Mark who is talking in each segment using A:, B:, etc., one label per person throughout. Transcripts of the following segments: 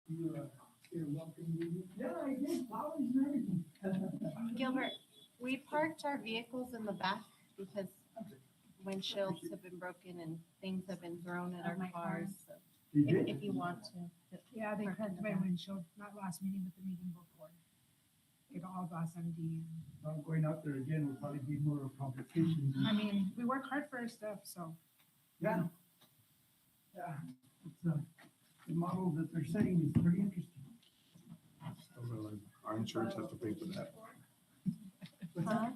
A: You're welcome. Yeah, I did, flowers and everything.
B: Gilbert, we parked our vehicles in the back because windshields have been broken and things have been thrown at our cars. So
A: You did?
B: if you want to.
C: Yeah, they cracked my windshield, not last meeting, but the meeting before. It all got empty.
A: Well, going out there again will probably be more complications.
C: I mean, we work hard for our stuff, so.
A: Yeah. Yeah, it's, the model that they're setting is pretty interesting.
D: Our insurance has to pay for that.
B: Huh?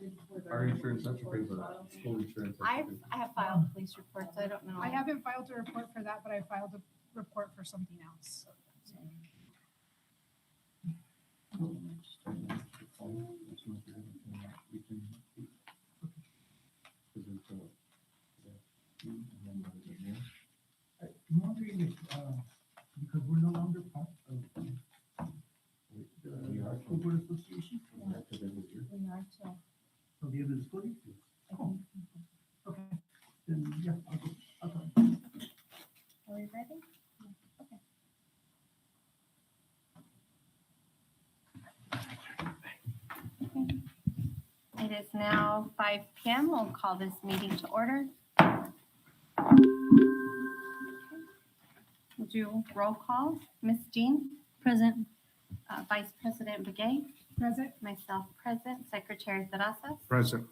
D: Our insurance has to pay for that. Full insurance. has to pay
B: I have filed police reports. I don't know.
C: I haven't filed a report for that, but I filed a report for something else. So.
A: I'm wondering if, because we're no longer part of
D: We are.
A: the school board association,
B: We are till,
A: till the end of the school year.
B: I
A: Oh,
B: think.
A: okay, then, yeah, I'll go.
B: Are we ready? Okay. It is now 5 p.m. We'll call this meeting to order. We'll do roll call. Ms. Jean? Present. Vice President Begay?
C: Present.
B: Myself present. Secretary Terrazas?
D: Present.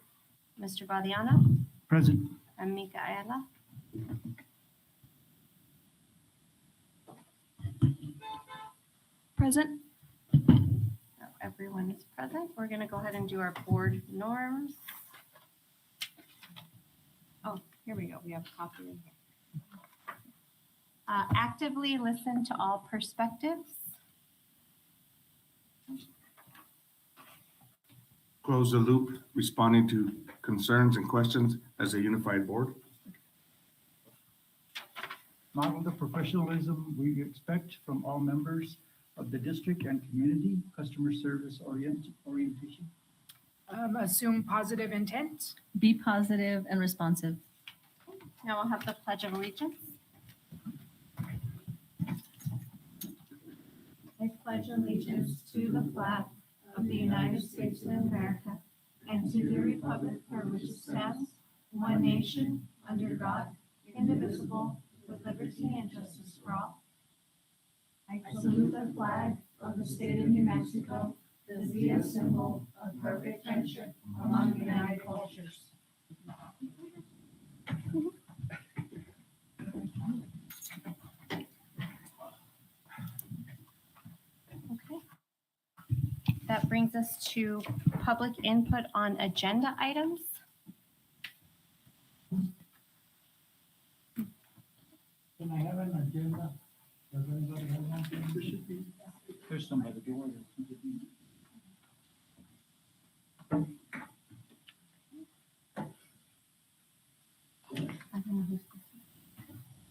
B: Mr. Guadiana?
A: Present.
B: And Mika Ayala?
E: Present.
B: So everyone is present. We're going to go ahead and do our board norms. Oh, here we go. We have a copy in here. Actively listen to all perspectives.
D: Close the loop, responding to concerns and questions as a unified board.
A: Model the professionalism we expect from all members of the district and community, customer service orientation.
C: Assume positive intent.
E: Be positive and responsive.
B: Now we'll have the Pledge of Allegiance. I pledge allegiance to the flag of the United States of America and to the republic for which it stands, one nation, under God, indivisible, with liberty and justice for all. I salute the flag of the state of New Mexico, the symbol of perfect friendship among united cultures. Okay. That brings us to public input on agenda items.
A: Can I have an agenda? Does anybody have one? There should be. There's some by the door.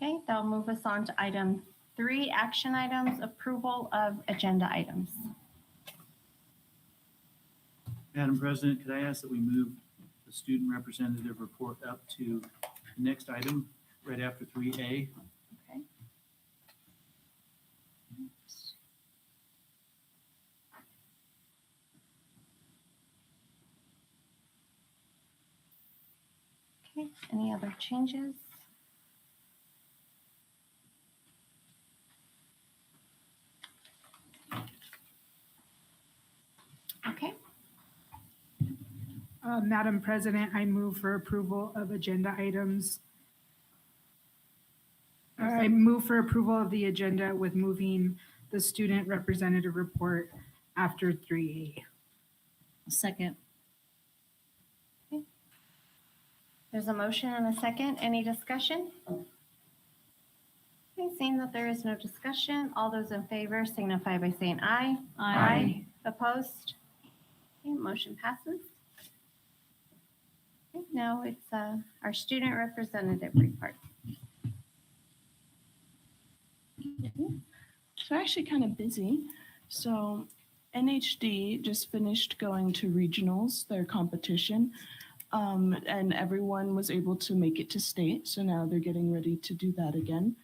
B: Okay, that'll move us on to item 3, action items, approval of agenda items.
F: Madam President, could I ask that we move the student representative report up to the next item, right after 3A?
B: Okay. Okay, any other changes? Okay,
C: Madam President, I move for approval of agenda items. I move for approval of the agenda with moving the student representative report after 3A.
E: Second.
B: there's a motion and a second. Any discussion? Okay, seeing that there is no discussion, all those in favor signify by saying aye.
E: Aye.
B: Opposed? Okay, motion passes. Okay, now it's our student representative report.
G: So actually kind of busy. So NHD just finished going to regionals, their competition, and everyone was able to make it to state. So now they're getting ready to do that again.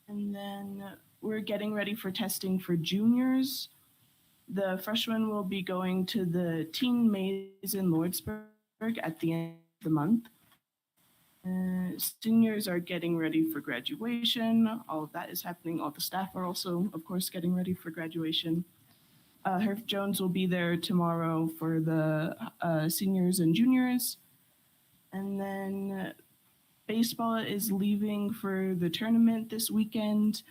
G: And then we're getting ready for testing for juniors. The freshmen will be going to the teen maze in Lordsburg at the end of the month. Seniors are getting ready for graduation. All of that is happening. All the staff are also, of course, getting ready for graduation. Herf Jones will be there tomorrow for the seniors and juniors. And then baseball is leaving for the tournament this weekend.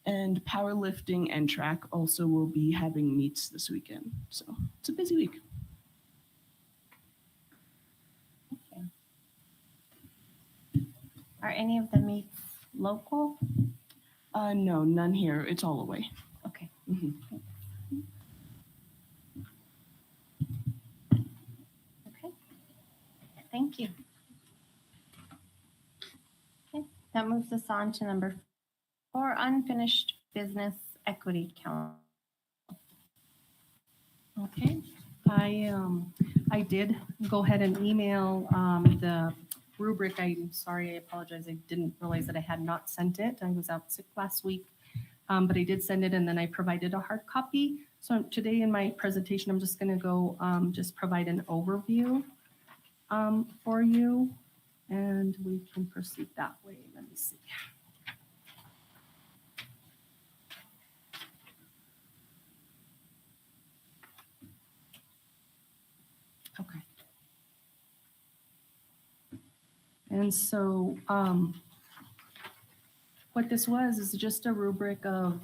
G: And powerlifting and track also will be having meets this weekend. So it's a busy week.
B: Are any of the meets local?
G: No, none here. It's all away.
B: Okay.
G: Mhm.
B: Okay. Thank you. Okay, that moves us on to number 4, unfinished business equity count.
H: Okay, I did go ahead and email the rubric. I'm sorry, I apologize. I didn't realize that I had not sent it. I was out sick last week, but I did send it, and then I provided a hard copy. So today in my presentation, I'm just going to go just provide an overview for you, and we can proceed that way. Let me see. Okay. And so what this was is just a rubric of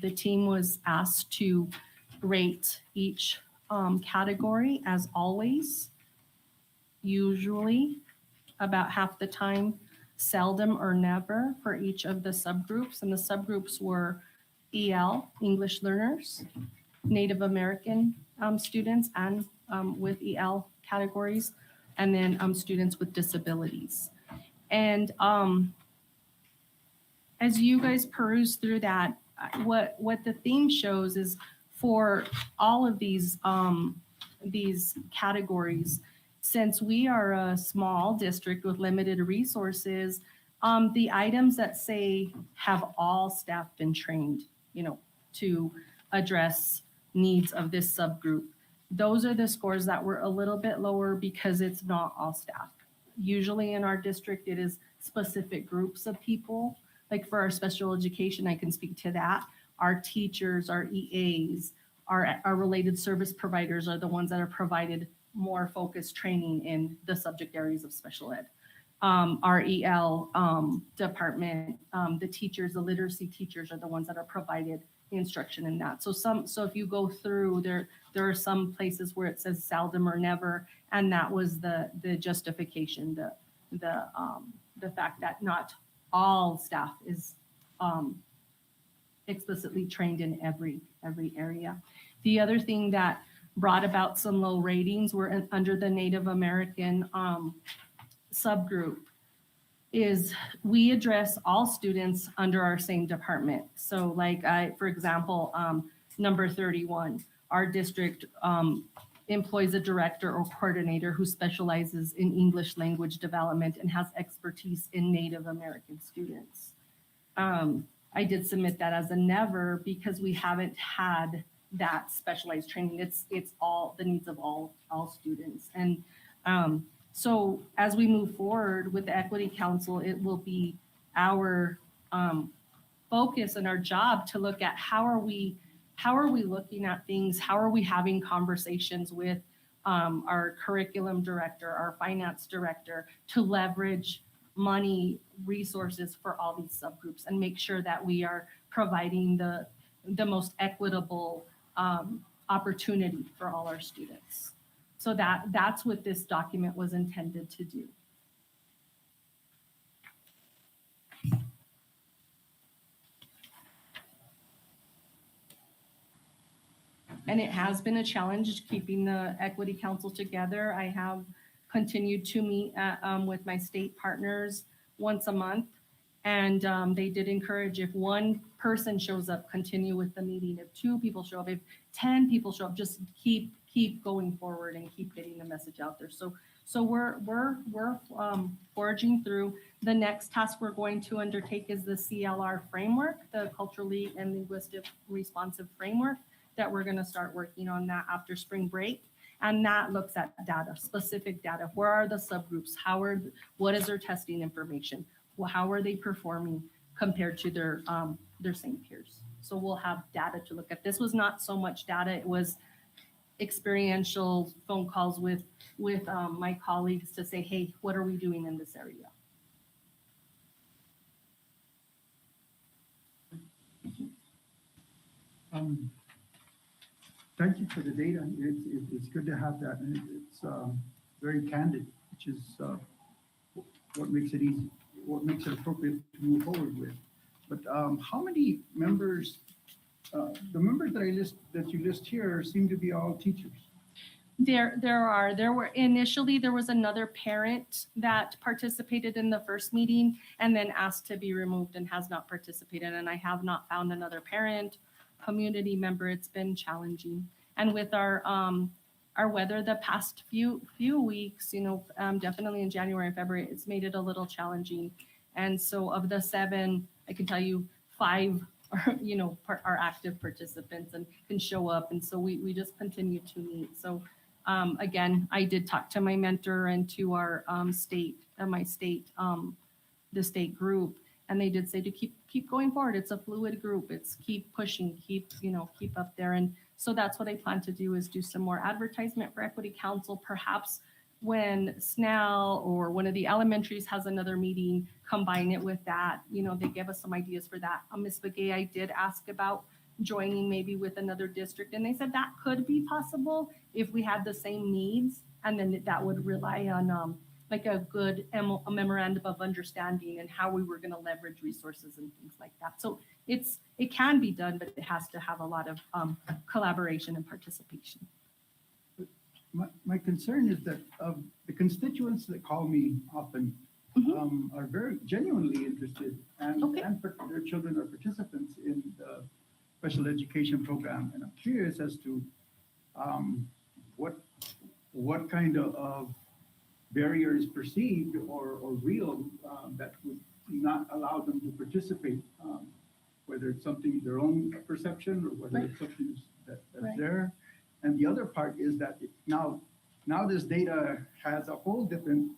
H: the team was asked to rate each category as always, usually, about half the time, seldom or never for each of the subgroups. And the subgroups were EL, English learners, Native American students and with EL categories, and then students with disabilities. And as you guys peruse through that, what the theme shows is for all of these categories, since we are a small district with limited resources, the items that say have all staff been trained, to address needs of this subgroup, those are the scores that were a little bit lower because it's not all staff. Usually in our district, it is specific groups of people. Like for our special education, I can speak to that. Our teachers, our EAs, our related service providers are the ones that are provided more focused training in the subject areas of special ed. Our EL department, the teachers, the literacy teachers are the ones that are provided the instruction in that. So if you go through there are some places where it says seldom or never, and that was the justification, the fact that not all staff is explicitly trained in every area. The other thing that brought about some low ratings were under the Native American subgroup is we address all students under our same department. So like for example, number 31, our district employs a director or coordinator who specializes in English language development and has expertise in Native American students. I did submit that as a never because we haven't had that specialized training. It's all the needs of all students. And so as we move forward with the Equity Council, it will be our focus and our job to look at how are we looking at things, how are we having conversations with our curriculum director, our finance director, to leverage money, resources for all these subgroups and make sure that we are providing the most equitable opportunity for all our students. So that's what this document was intended to do. And it has been a challenge keeping the Equity Council together. I have continued to meet with my state partners once a month. And they did encourage if one person shows up, continue with the meeting. If 2 people show up, if 10 people show up, just keep going forward and keep getting the message out there. So we're forging through. The next task we're going to undertake is the CLR framework, the culturally and linguistic responsive framework, that we're going to start working on that after spring break. And that looks at data, specific data. Where are the subgroups? What is their testing information? Well, how are they performing compared to their same peers? So we'll have data to look at. This was not so much data, it was experiential phone calls with my colleagues to say, hey, what are we doing in this area?
A: Thank you for the data. It's good to have that, and it's very candid, which is what makes it easy, what makes it appropriate to move forward with. But how many members, the members that you list here seem to be all teachers?
H: There was another parent that participated in the first meeting and then asked to be removed and has not participated. And I have not found another parent, community member. It's been challenging. And with our weather the past few weeks, definitely in January and February, it's made it a little challenging. And so of the 7, I can tell you 5 are active participants and can show up. And so we just continue to meet. So again, I did talk to my mentor and to our the state group, and they did say to keep going forward. It's a fluid group. It's keep pushing, keep up there. And so that's what I plan to do, is do some more advertisement for Equity Council. Perhaps when SNEL or one of the elementaries has another meeting, combine it with that. They give us some ideas for that. Ms. Begay, I did ask about joining maybe with another district, and they said that could be possible if we had the same needs, and then that would rely on like a good a memorandum of understanding and how we were going to leverage resources and things like that. So it can be done, but it has to have a lot of collaboration and participation.
A: My concern is that the constituents that call me often are very genuinely interested, and their children are participants in the special education program. And I'm curious as to what kind of barrier is perceived or real that would not allow them to participate, whether it's something their own perception or whether it's something that's there. And the other part is that now this data has a whole different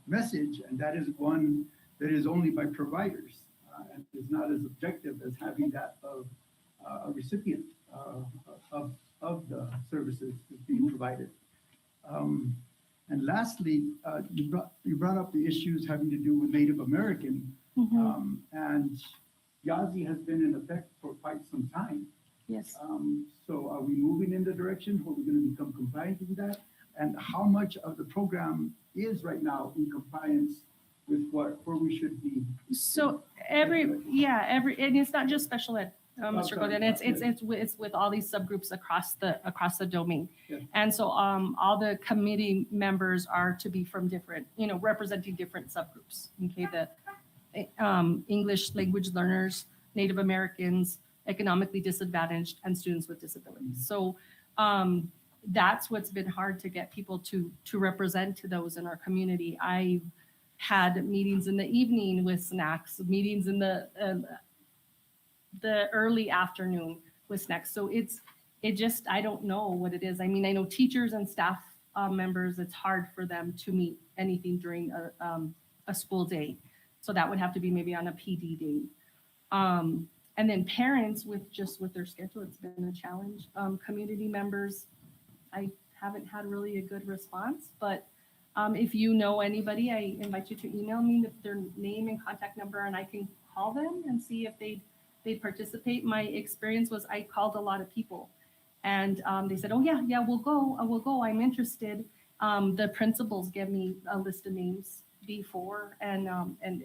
A: message, and that is one that is only by providers and is not as objective as having that of a recipient of the services that's being provided. And lastly, you brought up the issues having to do with Native American, and YASI has been in effect for quite some time.
H: Yes.
A: So are we moving in the direction where we're going to become compliant with that? And how much of the program is right now in compliance with where we should be?
H: So and it's not just special ed, Mr. Golden. It's with all these subgroups across the domain.
A: Yeah.
H: And so all the committee members are to be from different, representing different subgroups. Okay, the English language learners, Native Americans, economically disadvantaged, and students with disabilities. So that's what's been hard to get people to represent to those in our community. I've had meetings in the evening with snacks, meetings in the early afternoon with snacks. So I don't know what it is. I mean, I know teachers and staff members, it's hard for them to meet anything during a school day. So that would have to be maybe on a PD day. And then parents with their schedule, it's been a challenge. Community members, I haven't had really a good response, but if you know anybody, I invite you to email me their name and contact number, and I can call them and see if they'd participate. My experience was I called a lot of people, and they said, "Oh yeah, we'll go. I'm interested." The principals gave me a list of names before, and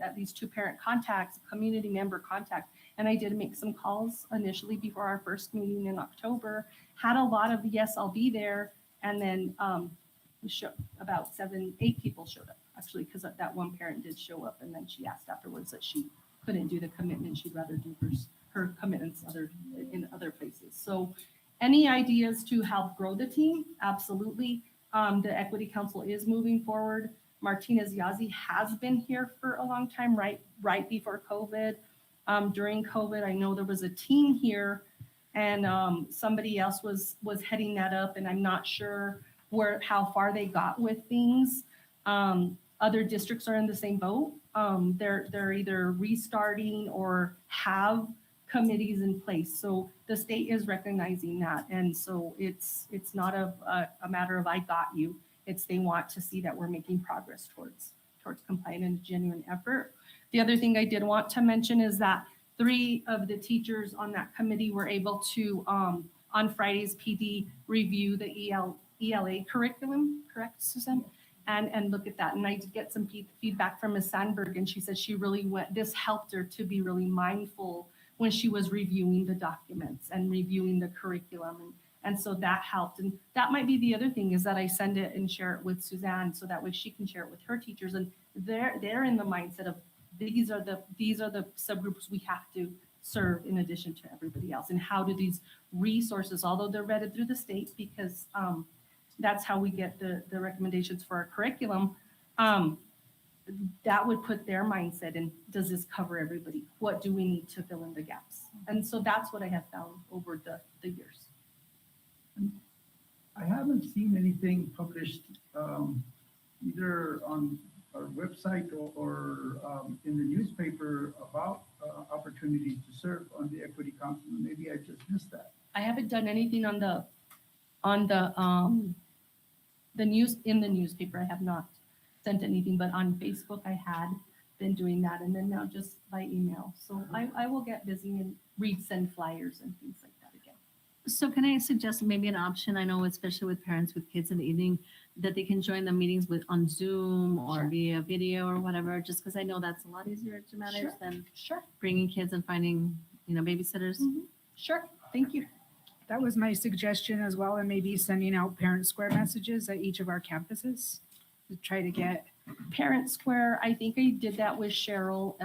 H: at least 2 parent contacts, community member contact. And I did make some calls initially before our first meeting in October, had a lot of, yes, I'll be there. And then about 7, 8 people showed up, actually, because that one parent did show up. And then she asked afterwards that she couldn't do the commitment. She'd rather do her commitments in other places. So any ideas to help grow the team? Absolutely. The Equity Council is moving forward. Martinez Yazzie has been here for a long time, right before COVID. During COVID, I know there was a team here and somebody else was heading that up, and I'm not sure how far they got with things. Other districts are in the same boat. They're either restarting or have committees in place. So the state is recognizing that. And so it's not a matter of I got you. It's they want to see that we're making progress towards compliant and genuine effort. The other thing I did want to mention is that 3 of the teachers on that committee were able to, on Friday's PD, review the ELA curriculum, correct, Susan? And look at that. And I did get some feedback from Ms. Sandberg, and she said she really this helped her to be really mindful when she was reviewing the documents and reviewing the curriculum. And so that helped. And that might be the other thing, is that I send it and share it with Suzanne so that way she can share it with her teachers. And they're in the mindset of these are the subgroups we have to serve in addition to everybody else. And how do these resources, although they're vetted through the state, because that's how we get the recommendations for our curriculum, that would put their mindset in, does this cover everybody? What do we need to fill in the gaps? And so that's what I have found over the years.
A: I haven't seen anything published either on our website or in the newspaper about opportunities to serve on the Equity Council. Maybe I just missed that.
H: I haven't done anything on the news, in the newspaper. I have not sent anything, but on Facebook I had been doing that, and then now just by email. So I will get busy and send flyers and things like that again.
E: So can I suggest maybe an option? I know especially with parents with kids in the evening, that they can join the meetings on Zoom or
H: Sure.
E: via video or whatever, just because I know that's a lot easier to manage
H: Sure.
E: than
H: Sure.
E: bringing kids and finding, babysitters.
H: Sure. Thank you.
C: That was my suggestion as well, and maybe sending out parent square messages at each of our campuses to try to get.
H: Parent Square, I think I did that with Cheryl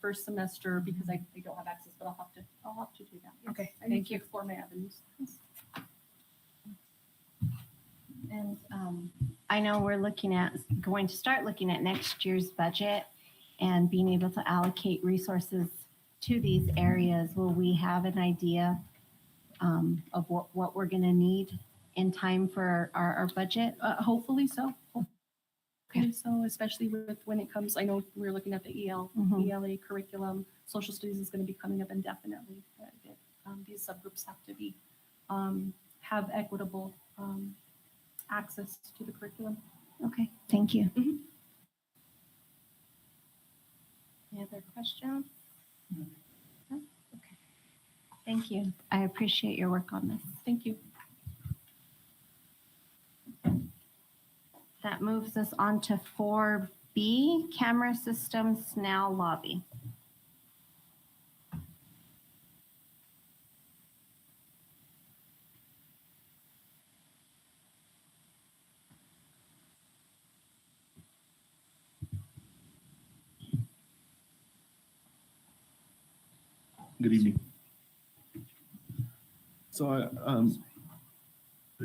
H: first semester because I don't have access, but I'll have to do that. Yes.
C: Okay,
H: I need
C: thank
H: to
C: you.
H: explore my avenues. Yes.
B: And I know we're going to start looking at next year's budget and being able to allocate resources to these areas. Will we have an idea of what we're going to need in time for our budget?
H: Hopefully so. Okay, so especially when it comes, I know we're looking at the ELA curriculum. Social studies is going to be coming up indefinitely. These subgroups have to be have equitable access to the curriculum.
B: Okay, thank you.
H: Any other questions?
B: No? Okay. Thank you. I appreciate your work on this.
H: Thank you.
B: That moves us on to 4B, camera systems now lobby.
I: Good evening. So I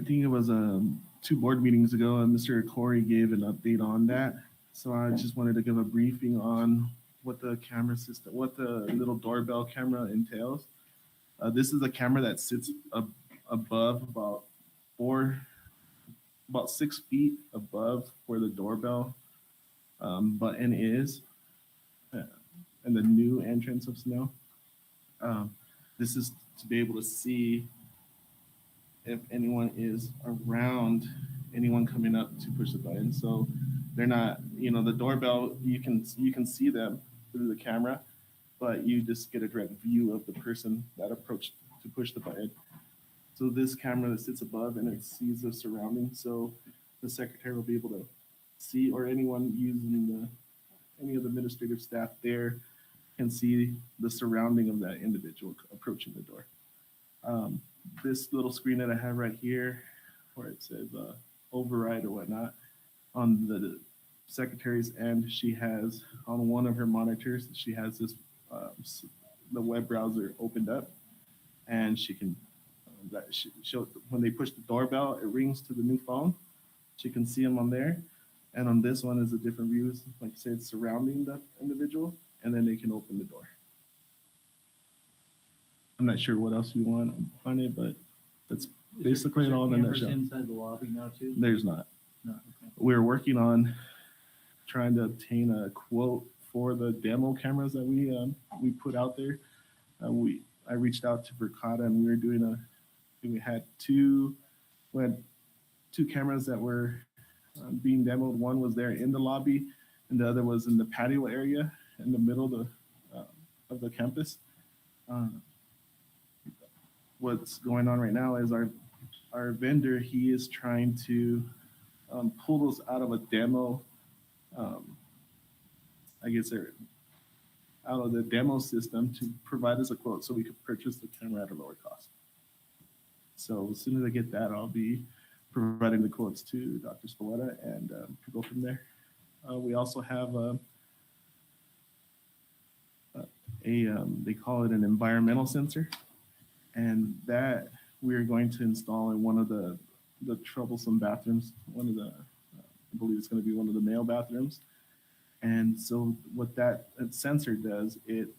I: think it was 2 board meetings ago, and Mr. Corey gave an update on that. So I just wanted to give a briefing on what the camera system, what the little doorbell camera entails. This is a camera that sits above about 6 feet above where the doorbell button is, and the new entrance of snow. This is to be able to see if anyone is around anyone coming up to push the button. So they're not, the doorbell, you can see them through the camera, but you just get a direct view of the person that approached to push the button. So this camera that sits above and it sees the surroundings. So the secretary will be able to see, or anyone using any of the administrative staff there can see the surrounding of that individual approaching the door. This little screen that I have right here, where it says override or whatnot, on the secretary's end, she has on one of her monitors, she has this the web browser opened up, and she can when they push the doorbell, it rings to the new phone. She can see them on there, And on this one is a different view. Like I said, it's surrounding the individual, and then they can open the door. I'm not sure what else you want on it, but that's basically it all in a
F: Cameras
I: nutshell.
F: inside the lobby now too?
I: There's not.
F: No, okay.
I: We're working on trying to obtain a quote for the demo cameras that we put out there. I reached out to Verkada, and we had two cameras that were being demoed. One was there in the lobby, and the other was in the patio area in the middle of the campus. What's going on right now is our vendor, he is trying to pull those out of a demo. I guess they're out of the demo system to provide us a quote so we could purchase the camera at a lower cost. So as soon as I get that, I'll be providing the quotes to Dr. Spoletta and go from there. We also have they call it an environmental sensor, and that we are going to install in one of the troublesome bathrooms. I believe it's going to be one of the male bathrooms. And so what that sensor does, it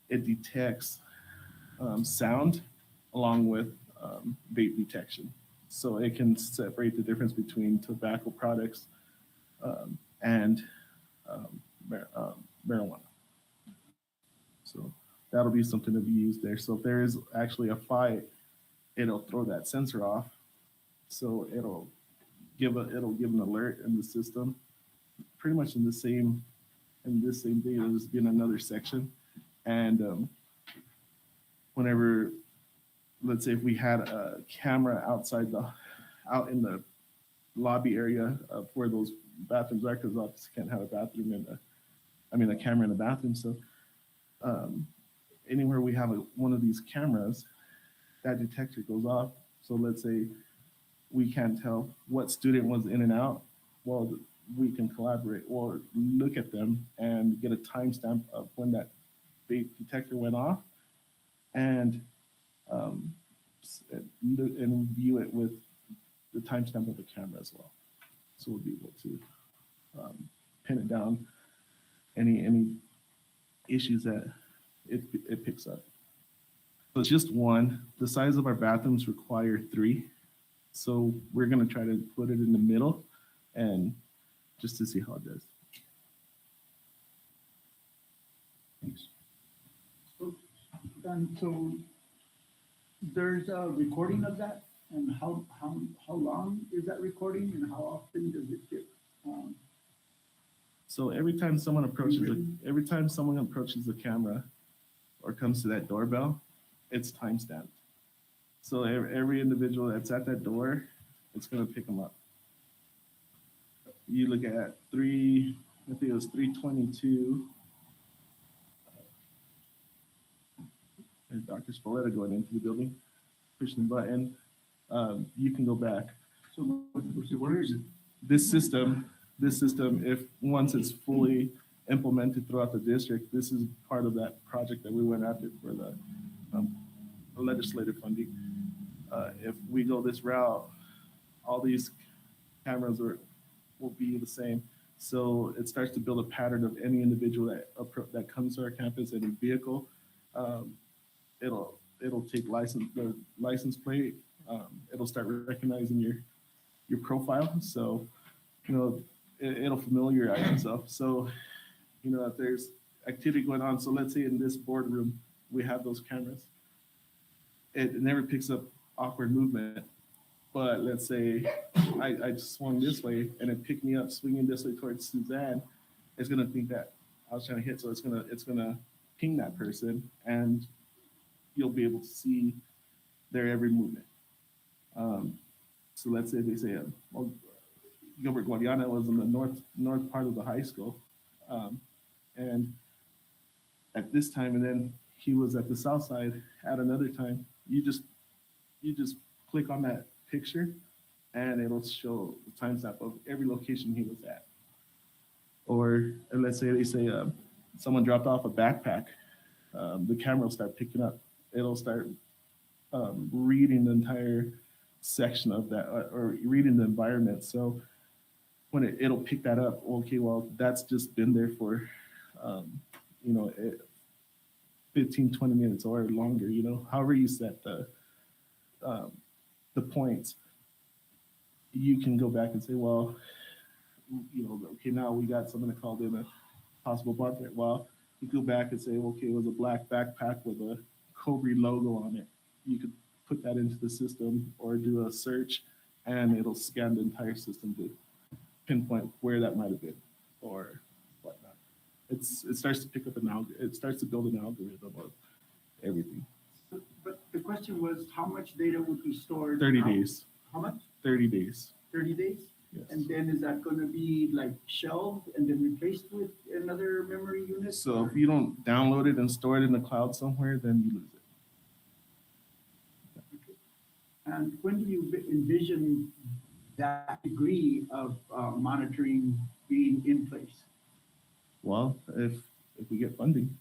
I: detects sound along with vape detection. So it can separate the difference between tobacco products and marijuana. So that'll be something to be used there. So if there is actually a fight, it'll throw that sensor off. So it'll give an alert in the system, pretty much in this same thing. It'll just be in another section. And whenever, let's say if we had a camera out in the lobby area of where those bathrooms are, because obviously can't have a camera in a bathroom. So anywhere we have one of these cameras, that detector goes off. So let's say we can't tell what student was in and out. Well, we can collaborate or look at them and get a timestamp of when that vape detector went off, and view it with the timestamp of the camera as well. So we'll be able to pin it down, any issues that it picks up. So it's just one. The size of our bathrooms require 3. So we're going to try to put it in the middle and just to see how it does.
A: Thanks. So there's a recording of that, and how long is that recording, and how often does it get?
I: So every time someone approaches the camera or comes to that doorbell, it's timestamped. So every individual that's at that door, it's going to pick them up. You look at 322. There's Dr. Spoletta going into the building, pushing the button. You can go back.
A: So where is it?
I: This system, if once it's fully implemented throughout the district, this is part of that project that we went after for the legislative funding. If we go this route, all these cameras will be the same. So it starts to build a pattern of any individual that comes to our campus in a vehicle. It'll take the license plate. It'll start recognizing your profile. So, it'll familiarize itself. So, if there's activity going on, so let's say in this boardroom, we have those cameras. It never picks up awkward movement. But let's say I swung this way and it picked me up swinging this way towards Suzanne. It's gonna think that I was trying to hit, so it's gonna ping that person, and you'll be able to see their every movement. So let's say they say, Gilbert Guadiana was in the north part of the high school, and at this time, and then he was at the south side at another time. You just click on that picture, and it'll show the timestamp of every location he was at. Or let's say they say someone dropped off a backpack, the camera will start picking up. It'll start reading the entire section of that, or reading the environment. So when it'll pick that up. Okay, well, that's just been there for, you know, 15, 20 minutes or longer, you know, however you set the points, you can go back and say, well, you know, okay, now we got someone that called in a possible bond threat. Well, you go back and say, okay, it was a black backpack with a Cobre logo on it. You could put that into the system or do a search, and it'll scan the entire system to pinpoint where that might have been or whatnot. It starts to pick up it starts to build an algorithm of everything.
A: But the question was, how much data would be stored?
I: 30 days.
A: How much?
I: 30 days.
A: 30 days?
I: Yes.
A: And then is that going to be like shelved and then replaced with another memory unit?
I: So if you don't download it and store it in the cloud somewhere, then you lose it.
A: And when do you envision that degree of monitoring being in place?
I: Well, if we get funding,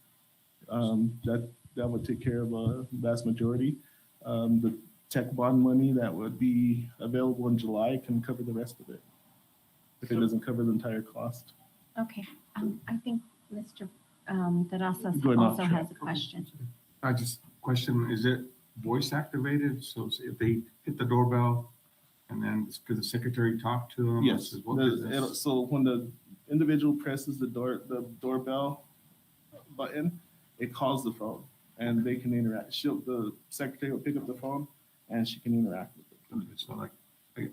I: that would take care of a vast majority. The tech bond money that would be available in July can cover the rest of it, if it doesn't cover the entire cost.
B: Okay, I think Mr. Terrazas
I: Going off
B: also
I: track.
B: has a question.
D: I just question, is it voice activated? So if they hit the doorbell and then could the secretary talk to them?
I: Yes.
D: What is this?
I: So when the individual presses the doorbell button, it calls the phone and they can interact. The secretary will pick up the phone and she can interact with it.
D: Okay, so like,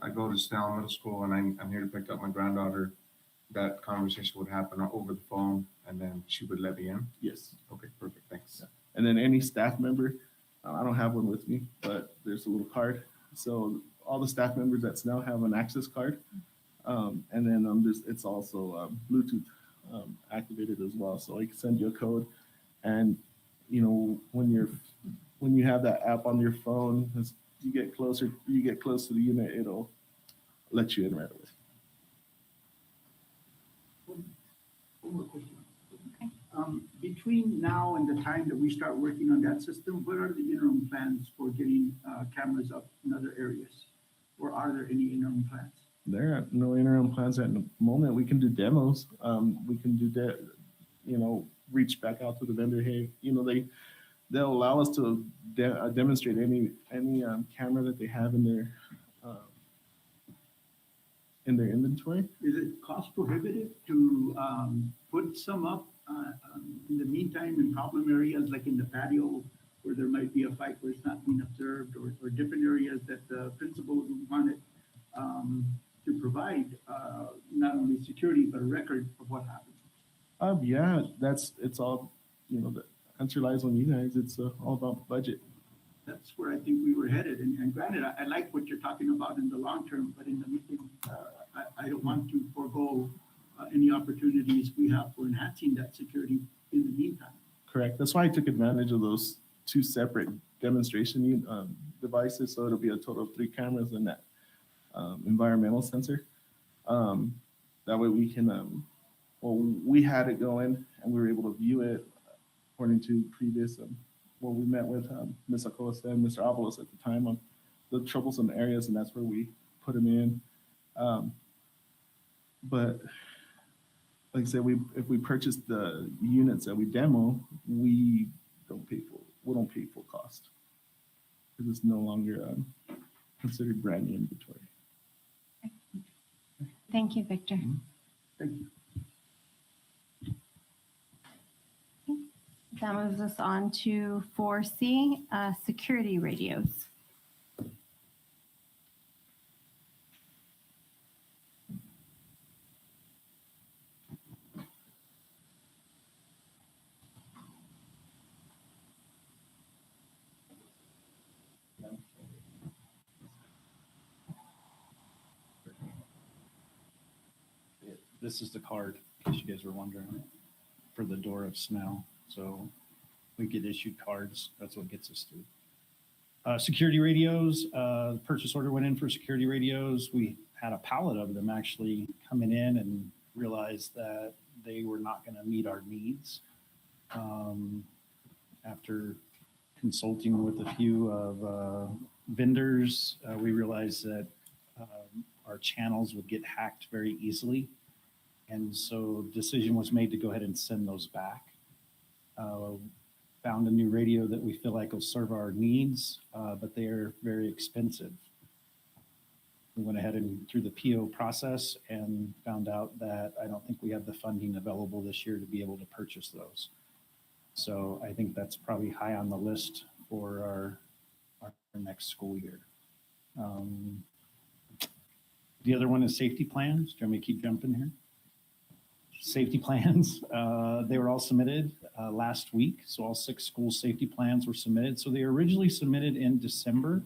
D: I go to Snell Middle School and I'm here to pick up my granddaughter. That conversation would happen over the phone and then she would let me in?
I: Yes.
D: Okay, perfect, thanks.
I: Yeah. And then any staff member, I don't have one with me, but there's a little card. So all the staff members at Snell have an access card. And then it's also Bluetooth activated as well. So I can send you a code, and you know when you have that app on your phone, as you get close to the unit, it'll let you in right away.
A: One more question.
B: Okay.
A: Between now and the time that we start working on that system, what are the interim plans for getting cameras up in other areas? Or are there any interim plans?
I: There are no interim plans at the moment. We can do demos. We can do reach back out to the vendor. Hey, they'll allow us to demonstrate any camera that they have in their inventory.
A: Is it cost prohibitive to put some up in the meantime in problem areas like in the patio where there might be a fight where it's not being observed, or different areas that the principal would want it to provide not only security but a record of what happened?
I: Yeah, it's all, the answer lies on you guys. It's all about budget.
A: That's where I think we were headed. And granted, I like what you're talking about in the long term, but in the meeting, I don't want to forego any opportunities we have for enhancing that security in the meantime.
I: Correct. That's why I took advantage of those two separate demonstration devices. So it'll be a total of 3 cameras and that environmental sensor. That way we can, we had it going and we were able to view it according to previous, we met with Ms. Acosta and Mr. Avalos at the time on the troublesome areas, and that's where we put them in. But like I said, if we purchase the units that we demo, we don't pay full cost because it's no longer considered brand new inventory.
B: Thank you, Victor.
A: Thank you.
B: That moves us on to 4C, security radios.
J: This is the card, in case you guys were wondering, for the door of Snell. So we get issued cards. That's what gets us through. Security radios, purchase order went in for security radios. We had a pallet of them actually coming in and realized that they were not going to meet our needs. After consulting with a few of vendors, we realized that our channels would get hacked very easily. And so decision was made to go ahead and send those back. Found a new radio that we feel like will serve our needs, but they are very expensive. We went ahead and through the PO process and found out that I don't think we have the funding available this year to be able to purchase those. So I think that's probably high on the list for our next school year. The other one is safety plans. Do you want me to keep jumping here? Safety plans, they were all submitted last week. So all 6 school safety plans were submitted. So they were originally submitted in December.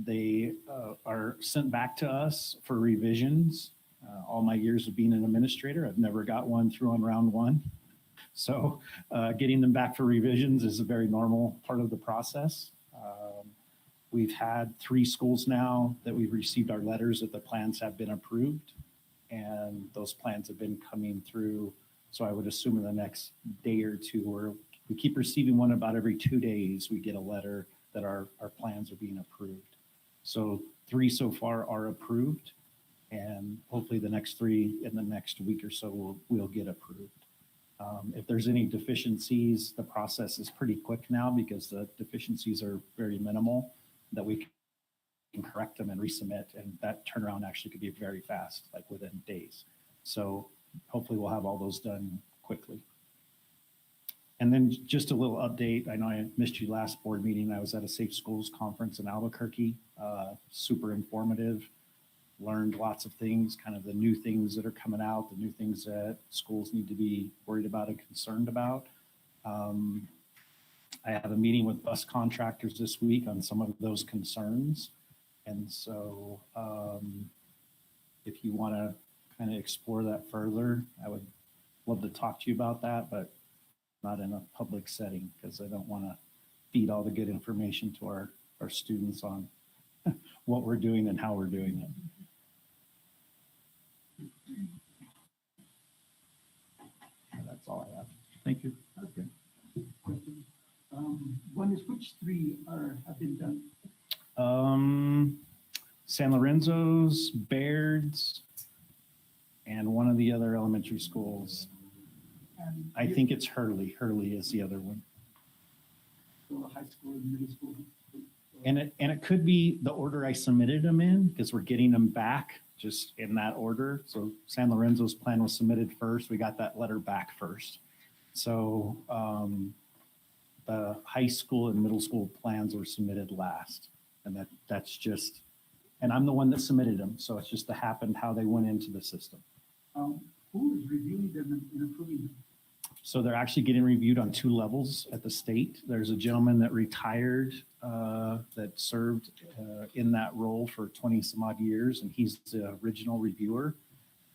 J: They are sent back to us for revisions. All my years of being an administrator, I've never got one through on round 1. So getting them back for revisions is a very normal part of the process. We've had 3 schools now that we've received our letters that the plans have been approved, and those plans have been coming through. So I would assume in the next day or two, or we keep receiving one about every 2 days, we get a letter that our plans are being approved. So 3 so far are approved, and hopefully the next 3 in the next week or so will get approved. If there's any deficiencies, the process is pretty quick now because the deficiencies are very minimal, that we can correct them and resubmit, and that turnaround actually could be very fast, like within days. So hopefully we'll have all those done quickly. And then just a little update. I know I missed you last board meeting. I was at a Safe Schools conference in Albuquerque, super informative. Learned lots of things, kind of the new things that are coming out, the new things that schools need to be worried about and concerned about. I have a meeting with bus contractors this week on some of those concerns. And so if you want to kind of explore that further, I would love to talk to you about that, but not in a public setting because I don't want to feed all the good information to our students on what we're doing and how we're doing it. That's all I have.
F: Thank you.
A: Okay. Question. One is which 3 have been done?
J: San Lorenzo's, Bayard's, and one of the other elementary schools.
A: And
J: I think it's Hurley. Hurley is the other one.
A: so high school and middle school.
J: And it could be the order I submitted them in because we're getting them back just in that order. So San Lorenzo's plan was submitted first. We got that letter back first. So the high school and middle school plans were submitted last. And that's just, and I'm the one that submitted them. So it's just happened how they went into the system.
A: Who is reviewing them and approving them?
J: So they're actually getting reviewed on 2 levels at the state. There's a gentleman that retired that served in that role for 20 some odd years, and he's the original reviewer.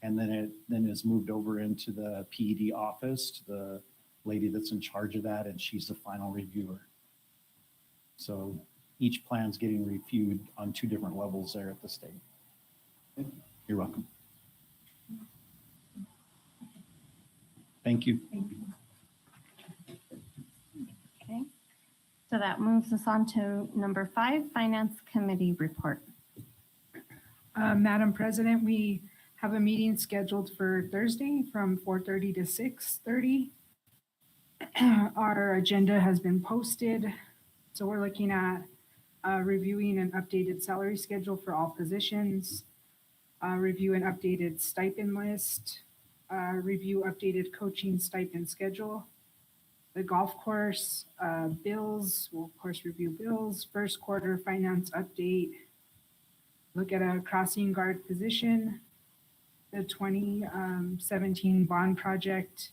J: And then it is moved over into the PED office to the lady that's in charge of that, and she's the final reviewer. So each plan's getting reviewed on 2 different levels there at the state. You're welcome. Thank you.
B: Okay. So that moves us on to number 5, Finance Committee report.
C: Madam President, we have a meeting scheduled for Thursday from 4:30 to 6:30. Our agenda has been posted. So we're looking at reviewing an updated salary schedule for all positions, review an updated stipend list, review updated coaching stipend schedule, the golf course bills, we'll of course review bills, first quarter finance update, look at a crossing guard position, the 2017 bond project,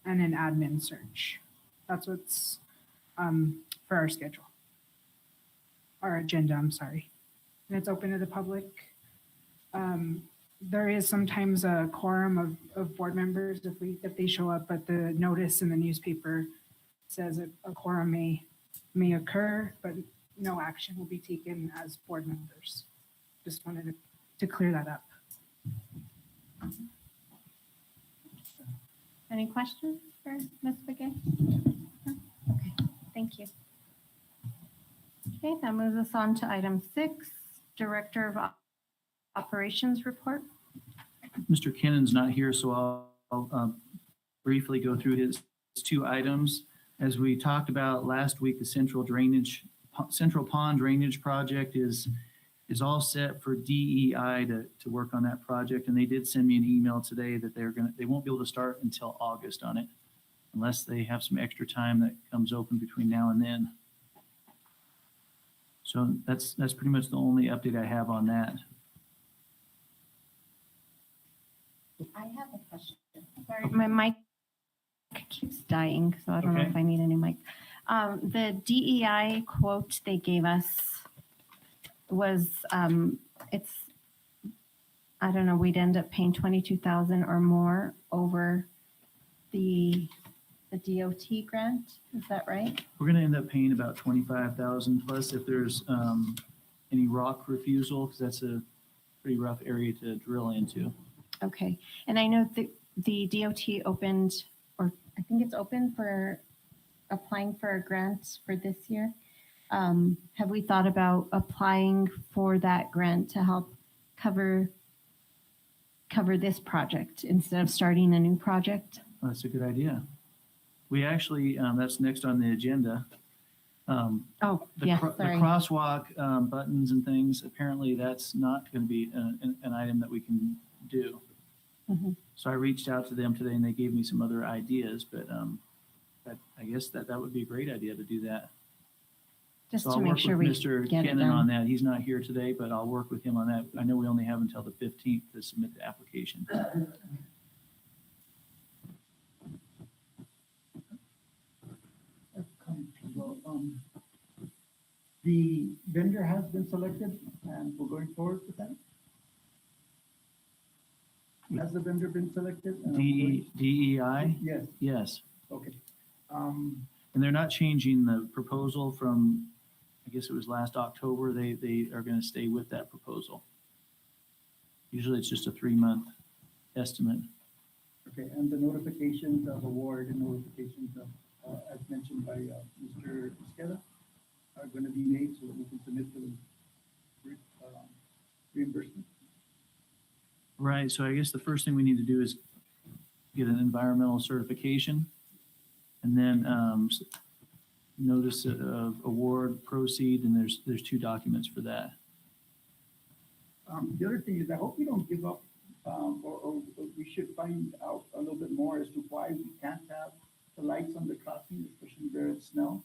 C: and an admin search. That's what's for our schedule. Our agenda, I'm sorry. And it's open to the public. There is sometimes a quorum of board members if they show up, but the notice in the newspaper says a quorum may occur, but no action will be taken as board members. Just wanted to clear that up.
B: Any questions for Ms. Begay? No? Okay, thank you. Okay, that moves us on to item 6, Director of Operations report.
F: Mr. Kennon's not here, so I'll briefly go through his two items. As we talked about last week, the Central Pond Drainage Project is all set for DEI to work on that project. And they did send me an email today that they won't be able to start until August on it, unless they have some extra time that comes open between now and then. So that's pretty much the only update I have on that.
B: I have a question. Sorry, my mic keeps dying, so I don't know
F: Okay.
B: if I need a new mic. The DEI quote they gave us was, it's, I don't know, we'd end up paying 22,000 or more over the DOT grant. Is that right?
F: We're going to end up paying about 25,000 plus if there's any rock refusal, because that's a pretty rough area to drill into.
B: Okay. And I know the DOT opened, or I think it's open for applying for a grant for this year. Have we thought about applying for that grant to help cover this project instead of starting a new project?
F: Well, that's a good idea. We actually, that's next on the agenda.
B: Oh,
F: The
B: yes,
F: the
B: sorry.
F: crosswalk buttons and things, apparently that's not going to be an item that we can do.
B: Mhm.
F: So I reached out to them today and they gave me some other ideas, but I guess that would be a great idea to do that.
B: Just
F: So
B: to
F: I'll
B: make
F: work
B: sure
F: with
B: we
F: Mr.
B: get it
F: Kennon on
B: done.
F: that. He's not here today, but I'll work with him on that. I know we only have until the 15th to submit the application.
A: The vendor has been selected and we're going forward with that? Has the vendor been selected? And are we going-
F: DEI?
A: Yes,
F: Yes.
A: okay.
F: And they're not changing the proposal from, I guess it was last October. They are going to stay with that proposal. Usually it's just a 3-month estimate.
A: Okay, and the notifications of award and notifications of, as mentioned by Mr. Esqueda, are going to be made so that we can submit to reimbursement.
F: Right, so I guess the first thing we need to do is get an environmental certification and then notice of award, proceed, and there's 2 documents for that.
A: The other thing is I hope we don't give up, or we should find out a little bit more as to why we can't have the lights on the crossing, especially there at Snell.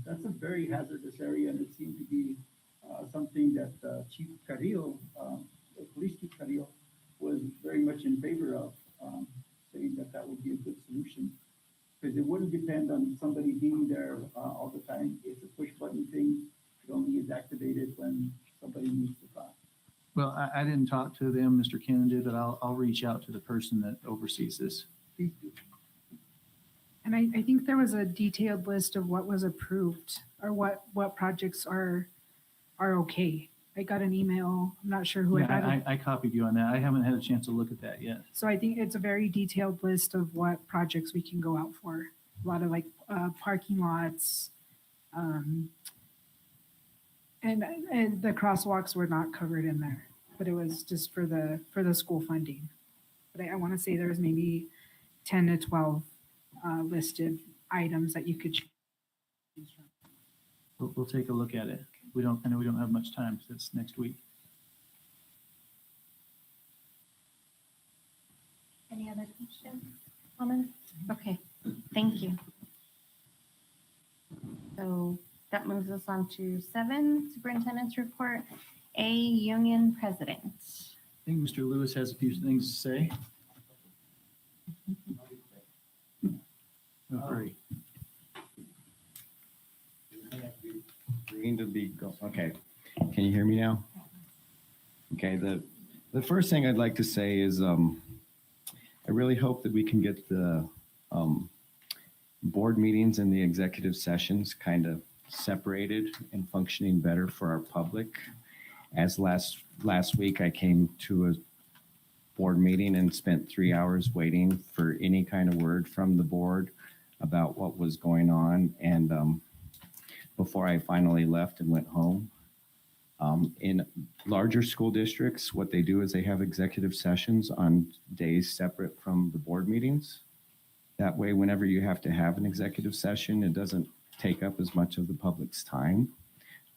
A: That's a very hazardous area and it seemed to be something that Chief Carrillo, Police Chief Carrillo, was very much in favor of, saying that would be a good solution. Because it wouldn't depend on somebody being there all the time. It's a push button thing. It only is activated when somebody needs to cross.
F: Well, I didn't talk to them, Mr. Cannon did, but I'll reach out to the person that oversees this.
A: Please do.
C: And I think there was a detailed list of what was approved or what projects are okay. I got an email. I'm not sure who I got it.
F: Yeah, I copied you on that. I haven't had a chance to look at that yet.
C: So I think it's a very detailed list of what projects we can go out for. A lot of like parking lots. And the crosswalks were not covered in there, but it was just for the school funding. But I want to say there's maybe 10 to 12 listed items that you could choose from.
F: We'll take a look at it. I know we don't have much time because it's next week.
B: Any other questions, comments? Okay, thank you. So that moves us on to 7, Superintendent's report, A, Union President.
F: I think Mr. Lewis has a few things to say. Feel free.
K: Green to be go. Okay, can you hear me now? Okay, the first thing I'd like to say is I really hope that we can get the board meetings and the executive sessions kind of separated and functioning better for our public. As last week, I came to a board meeting and spent 3 hours waiting for any kind of word from the board about what was going on, and before I finally left and went home. In larger school districts, what they do is they have executive sessions on days separate from the board meetings. That way, whenever you have to have an executive session, it doesn't take up as much of the public's time.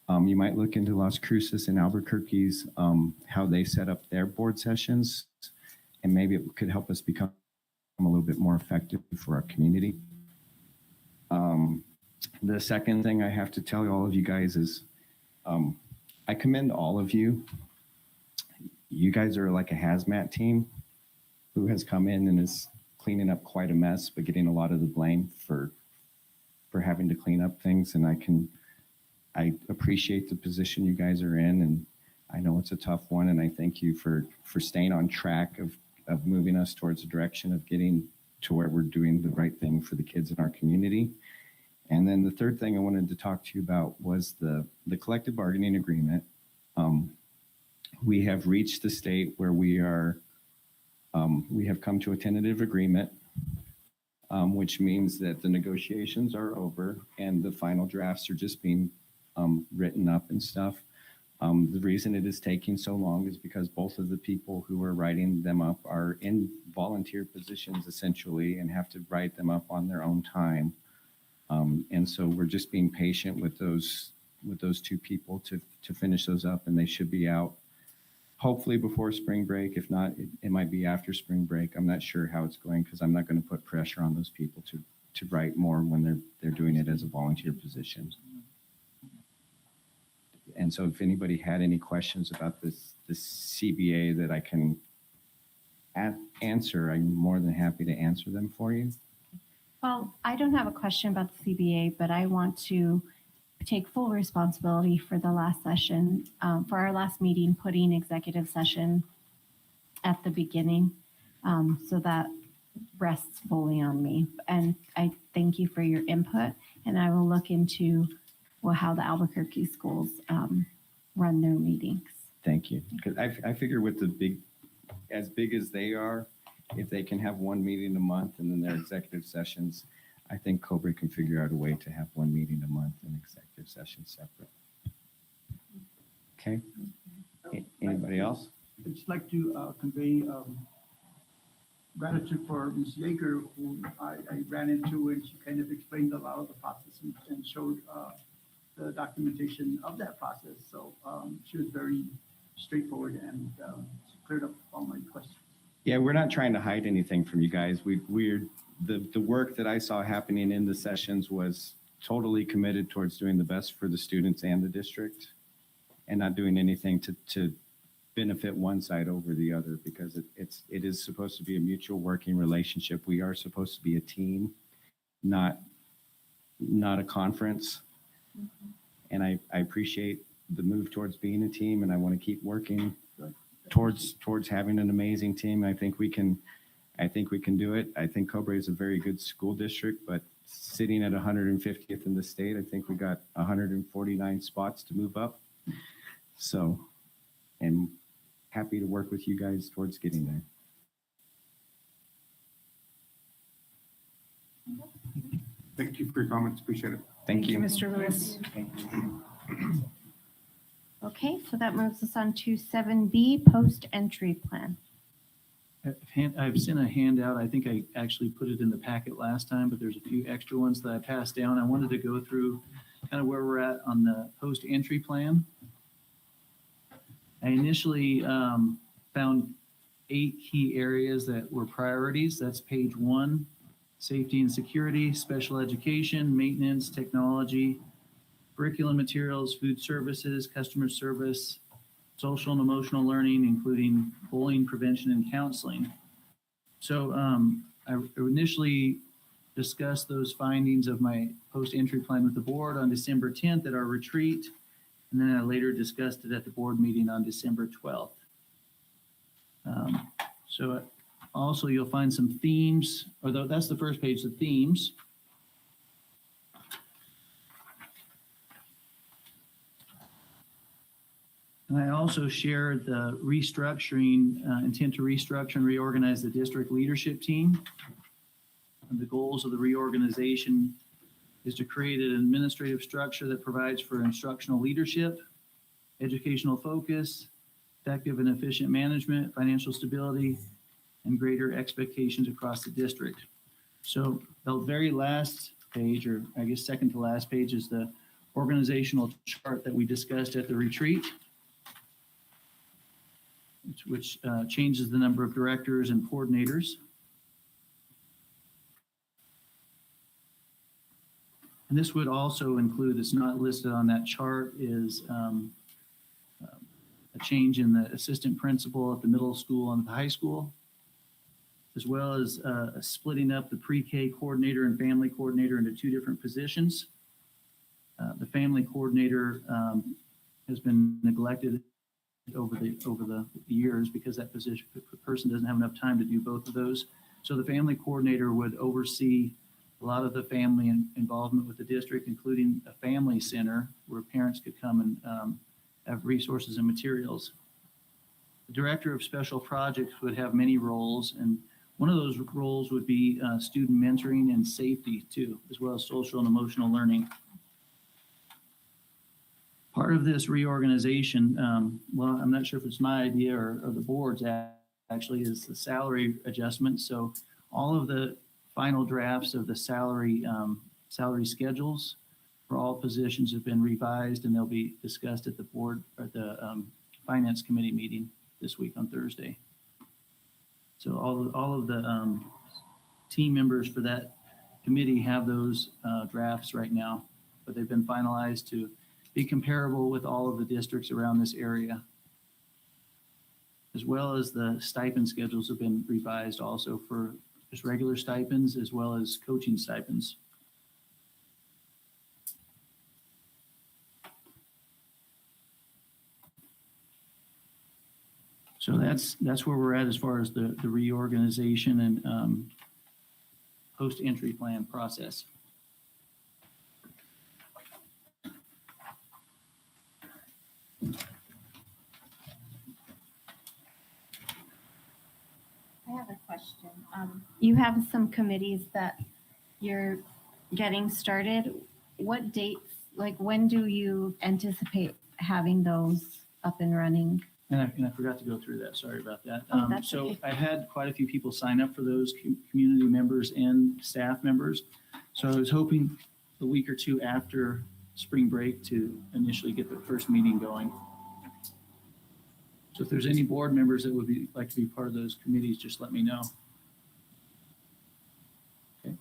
K: You might look into Las Cruces and Albuquerque's, how they set up their board sessions, and maybe it could help us become a little bit more effective for our community. The second thing I have to tell all of you guys is I commend all of you. You guys are like a hazmat team who has come in and is cleaning up quite a mess, but getting a lot of the blame for having to clean up things. And I appreciate the position you guys are in, and I know it's a tough one. And I thank you for staying on track of moving us towards the direction of getting to where we're doing the right thing for the kids in our community. And then the third thing I wanted to talk to you about was the collective bargaining agreement. We have reached the state where we have come to a tentative agreement, which means that the negotiations are over and the final drafts are just being written up and stuff. The reason it is taking so long is because both of the people who are writing them up are in volunteer positions essentially and have to write them up on their own time. And so we're just being patient with those two people to finish those up, and they should be out hopefully before spring break. If not, it might be after spring break. I'm not sure how it's going because I'm not going to put pressure on those people to write more when they're doing it as a volunteer position. And so if anybody had any questions about this CBA that I can answer, I'm more than happy to answer them for you.
B: Well, I don't have a question about the CBA, but I want to take full responsibility for the last session, for our last meeting, putting executive session at the beginning. So that rests fully on me. And I thank you for your input, and I will look into how the Albuquerque schools run their meetings.
K: Thank you. Because I figure with as big as they are, if they can have one meeting a month and then their executive sessions, I think Cobre can figure out a way to have one meeting a month and executive sessions separate. Okay. Anybody else?
A: I'd just like to convey gratitude for Ms. Yeager, who I ran into, and she kind of explained a lot of the process and showed the documentation of that process. So she was very straightforward and cleared up all my questions.
K: Yeah, we're not trying to hide anything from you guys. The work that I saw happening in the sessions was totally committed towards doing the best for the students and the district, and not doing anything to benefit one side over the other, because it is supposed to be a mutual working relationship. We are supposed to be a team, not a conference. Mm-hmm. And I appreciate the move towards being a team, and I want to keep working towards having an amazing team. I think we can do it. I think Cobre is a very good school district, but sitting at 150th in the state, I think we got 149 spots to move up. So, and happy to work with you guys towards getting there.
D: Thank you for your comments. Appreciate it.
K: Thank you.
C: Mr. Lewis.
B: Okay, so that moves us on to 7B, post-entry plan.
F: I've sent a handout. I think I actually put it in the packet last time, but there's a few extra ones that I passed down. I wanted to go through kind of where we're at on the post-entry plan. I initially found 8 key areas that were priorities. That's page 1, safety and security, special education, maintenance, technology, curriculum materials, food services, customer service, social and emotional learning, including bullying prevention and counseling. So I initially discussed those findings of my post-entry plan with the board on December 10th at our retreat, and then I later discussed it at the board meeting on December 12th. So also you'll find some themes, although that's the first page, the themes. And I also shared the restructuring, intent to restructure and reorganize the district leadership team. And the goals of the reorganization is to create an administrative structure that provides for instructional leadership, educational focus, effective and efficient management, financial stability, and greater expectations across the district. So the very last page, or I guess second to last page, is the organizational chart that we discussed at the retreat, which changes the number of directors and coordinators. And this would also include, it's not listed on that chart, is a change in the assistant principal at the middle school and the high school, as well as splitting up the pre-K coordinator and family coordinator into two different positions. The family coordinator has been neglected over the years because that person doesn't have enough time to do both of those. So the family coordinator would oversee a lot of the family involvement with the district, including a family center where parents could come and have resources and materials. The director of special projects would have many roles, and one of those roles would be student mentoring and safety too, as well as social and emotional learning. Part of this reorganization, well, I'm not sure if it's my idea or the board's actually, is the salary adjustment. So all of the final drafts of the salary schedules for all positions have been revised, and they'll be discussed at the board or the finance committee meeting this week on Thursday. So all of the team members for that committee have those drafts right now, but they've been finalized to be comparable with all of the districts around this area, as well as the stipend schedules have been revised also for just regular stipends as well as coaching stipends. So that's where we're at as far as the reorganization and post-entry plan process.
B: I have a question. You have some committees that you're getting started. What dates, like when do you anticipate having those up and running?
F: And I forgot to go through that. Sorry about that.
B: Oh, that's
F: so
B: okay.
F: I've had quite a few people sign up for those community members and staff members. So I was hoping a week or two after spring break to initially get the first meeting going. So if there's any board members that would like to be part of those committees, just let me know. Okay.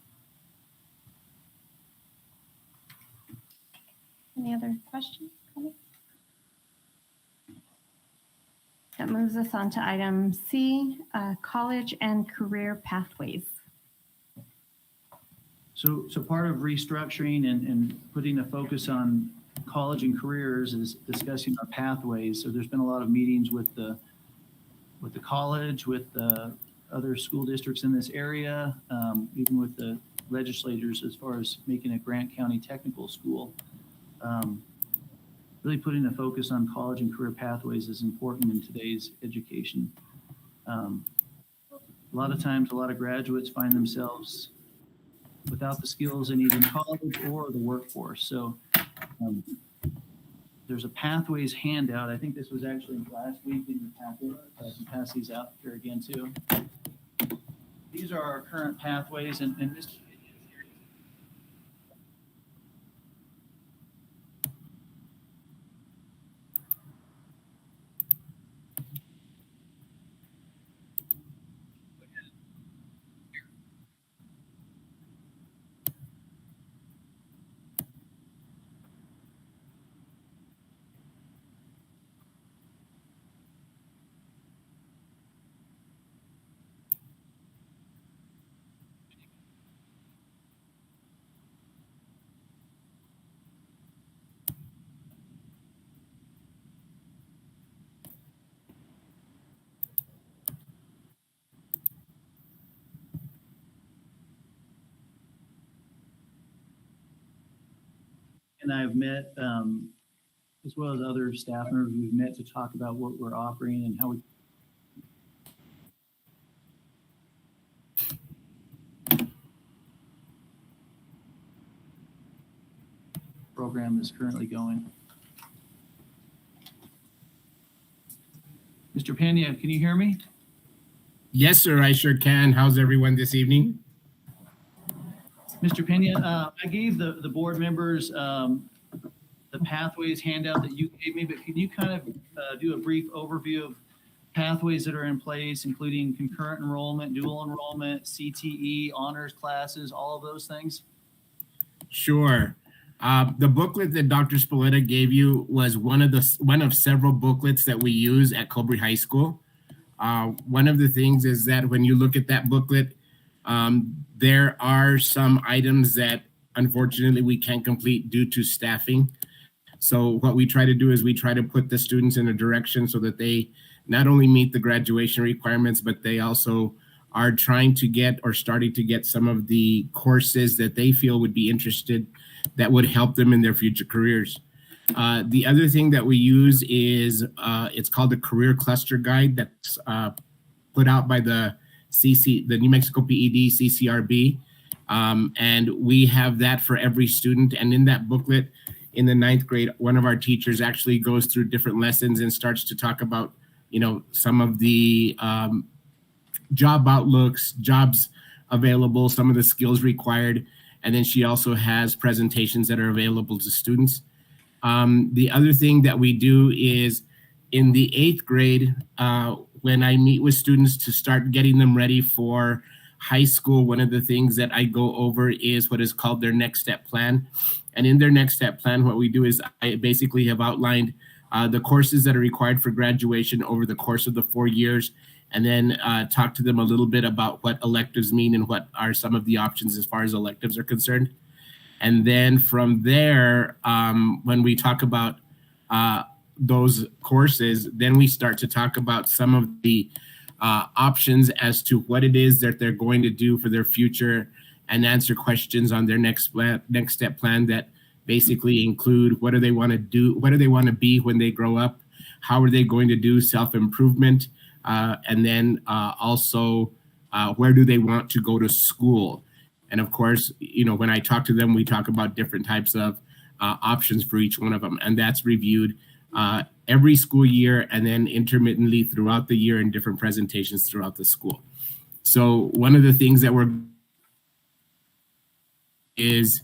B: Any other questions? Comments? That moves us on to item C, college and career pathways.
F: So part of restructuring and putting a focus on college and careers is discussing our pathways. So there's been a lot of meetings with the college, with the other school districts in this area, even with the legislators as far as making a Grant County technical school. Really putting a focus on college and career pathways is important in today's education. A lot of times, a lot of graduates find themselves without the skills they need in college or the workforce. So there's a pathways handout. I think this was actually last week in your packet. I can pass these out here again too. These are our current pathways, and this and I've met, as well as other staff members, we've met to talk about what we're offering and how we program is currently going. Mr. Pena, can you hear me?
L: Yes, sir, I sure can. How's everyone this evening?
F: Mr. Pena, I gave the board members the pathways handout that you gave me, but can you kind of do a brief overview of pathways that are in place, including concurrent enrollment, dual enrollment, CTE, honors classes, all of those things?
L: Sure. The booklet that Dr. Spalletta gave you was one of several booklets that we use at Cobre High School. One of the things is that when you look at that booklet, there are some items that unfortunately we can't complete due to staffing. So what we try to do is we try to put the students in a direction so that they not only meet the graduation requirements, but they also are trying to get or starting to get some of the courses that they feel would be interested that would help them in their future careers. The other thing that we use is it's called the Career Cluster Guide that's put out by the New Mexico PED CCRB. And we have that for every student. And in that booklet, in the 9th grade, one of our teachers actually goes through different lessons and starts to talk about, some of the job outlooks, jobs available, some of the skills required. And then she also has presentations that are available to students. The other thing that we do is in the 8th grade, when I meet with students to start getting them ready for high school, one of the things that I go over is what is called their next step plan. And in their next step plan, what we do is I basically have outlined the courses that are required for graduation over the course of the 4 years, and then talk to them a little bit about what electives mean and what are some of the options as far as electives are concerned. And then from there, when we talk about those courses, then we start to talk about some of the options as to what it is that they're going to do for their future and answer questions on their next step plan that basically include what do they want to do, what do they want to be when they grow up, how are they going to do self-improvement, and then also where do they want to go to school. And of course, when I talk to them, we talk about different types of options for each one of them. And that's reviewed every school year and then intermittently throughout the year in different presentations throughout the school. So one of the things that is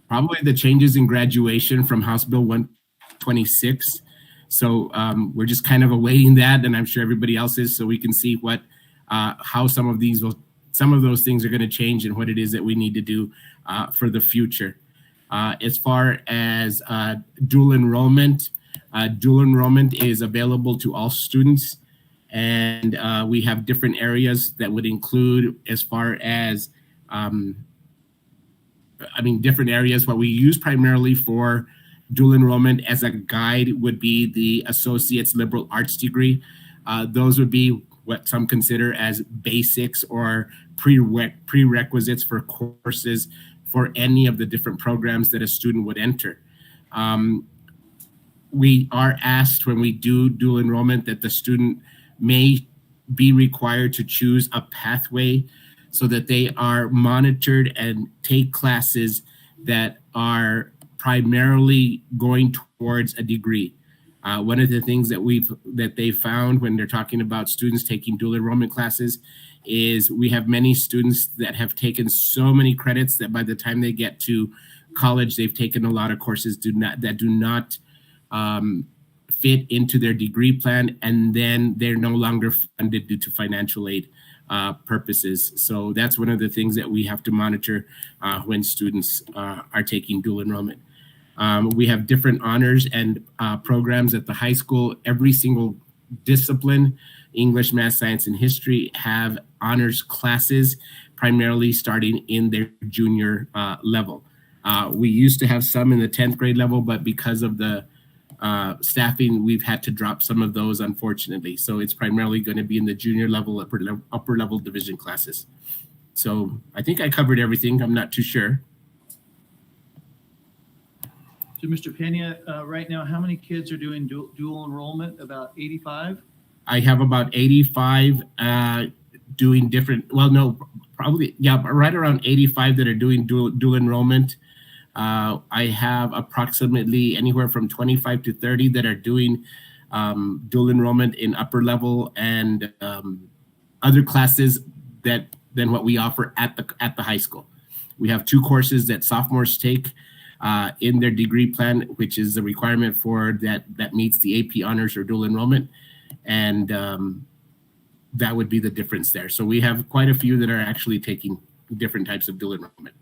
L: probably the changes in graduation from House Bill 126. So we're just kind of awaiting that, and I'm sure everybody else is, so we can see what how some of those things are going to change and what it is that we need to do for the future. As far as dual enrollment is available to all students, and we have different areas that would include as far as different areas. What we use primarily for dual enrollment as a guide would be the Associate's Liberal Arts degree. Those would be what some consider as basics or prerequisites for courses for any of the different programs that a student would enter. We are asked when we do dual enrollment that the student may be required to choose a pathway so that they are monitored and take classes that are primarily going towards a degree. One of the things that they found when they're talking about students taking dual enrollment classes is we have many students that have taken so many credits that by the time they get to college, they've taken a lot of courses that do not fit into their degree plan, and then they're no longer funded due to financial aid purposes. So that's one of the things that we have to monitor when students are taking dual enrollment. We have different honors and programs at the high school. Every single discipline, English, math, science, and history, have honors classes, primarily starting in their junior level. We used to have some in the 10th grade level, but because of the staffing, we've had to drop some of those, unfortunately. So it's primarily going to be in the junior level, upper level division classes. So I think I covered everything. I'm not too sure.
F: So Mr. Pena, right now, how many kids are doing dual enrollment? About 85?
L: I have about 85 doing different, right around 85 that are doing dual enrollment. I have approximately anywhere from 25 to 30 that are doing dual enrollment in upper level and other classes than what we offer at the high school. We have 2 courses that sophomores take in their degree plan, which is the requirement for that meets the AP honors or dual enrollment. And that would be the difference there. So we have quite a few that are actually taking different types of dual enrollment.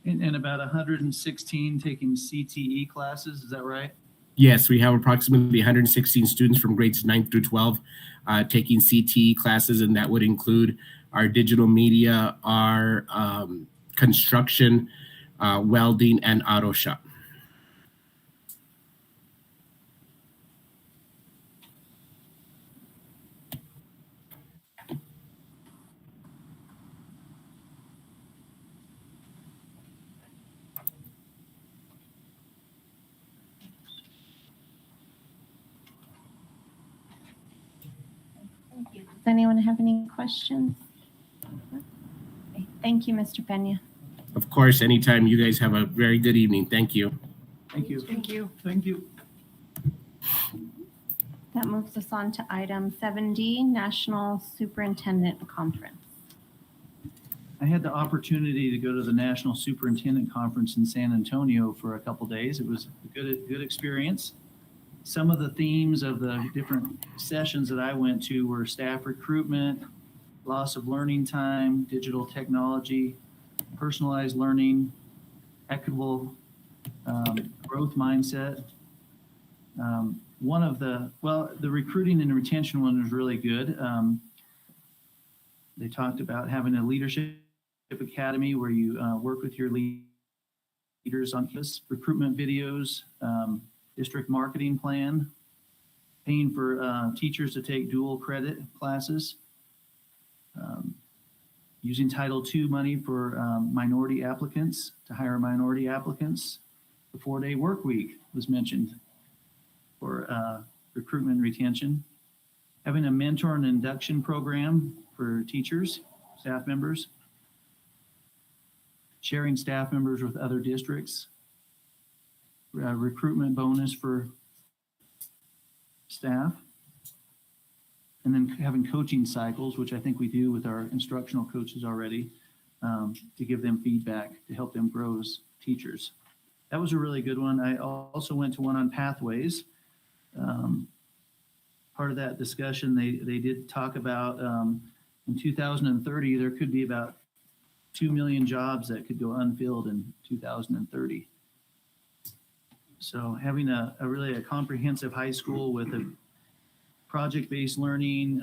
F: And about 116 taking CTE classes, is that right?
L: Yes, we have approximately 116 students from grades 9 through 12 taking CTE classes, and that would include our digital media, our construction, welding, and auto shop.
B: Does anyone have any questions? Okay, thank you, Mr. Pena.
L: Of course, anytime. You guys have a very good evening. Thank you.
F: Thank you.
C: Thank you.
F: Thank you.
B: That moves us on to item 7D, National Superintendent Conference.
F: I had the opportunity to go to the National Superintendent Conference in San Antonio for a couple days. It was a good experience. Some of the themes of the different sessions that I went to were staff recruitment, loss of learning time, digital technology, personalized learning, equitable growth mindset. The recruiting and retention one was really good. They talked about having a leadership academy where you work with your leaders on campus, recruitment videos, district marketing plan, paying for teachers to take dual credit classes, using Title II money for minority applicants to hire minority applicants. The 4-day work week was mentioned for recruitment and retention, having a mentor and induction program for teachers, staff members, sharing staff members with other districts, recruitment bonus for staff, and then having coaching cycles, which I think we do with our instructional coaches already, to give them feedback to help them grow as teachers. That was a really good one. I also went to one on pathways. Part of that discussion, they did talk about in 2030, there could be about 2 million jobs that could go unfilled in 2030. So having a really comprehensive high school with a project-based learning,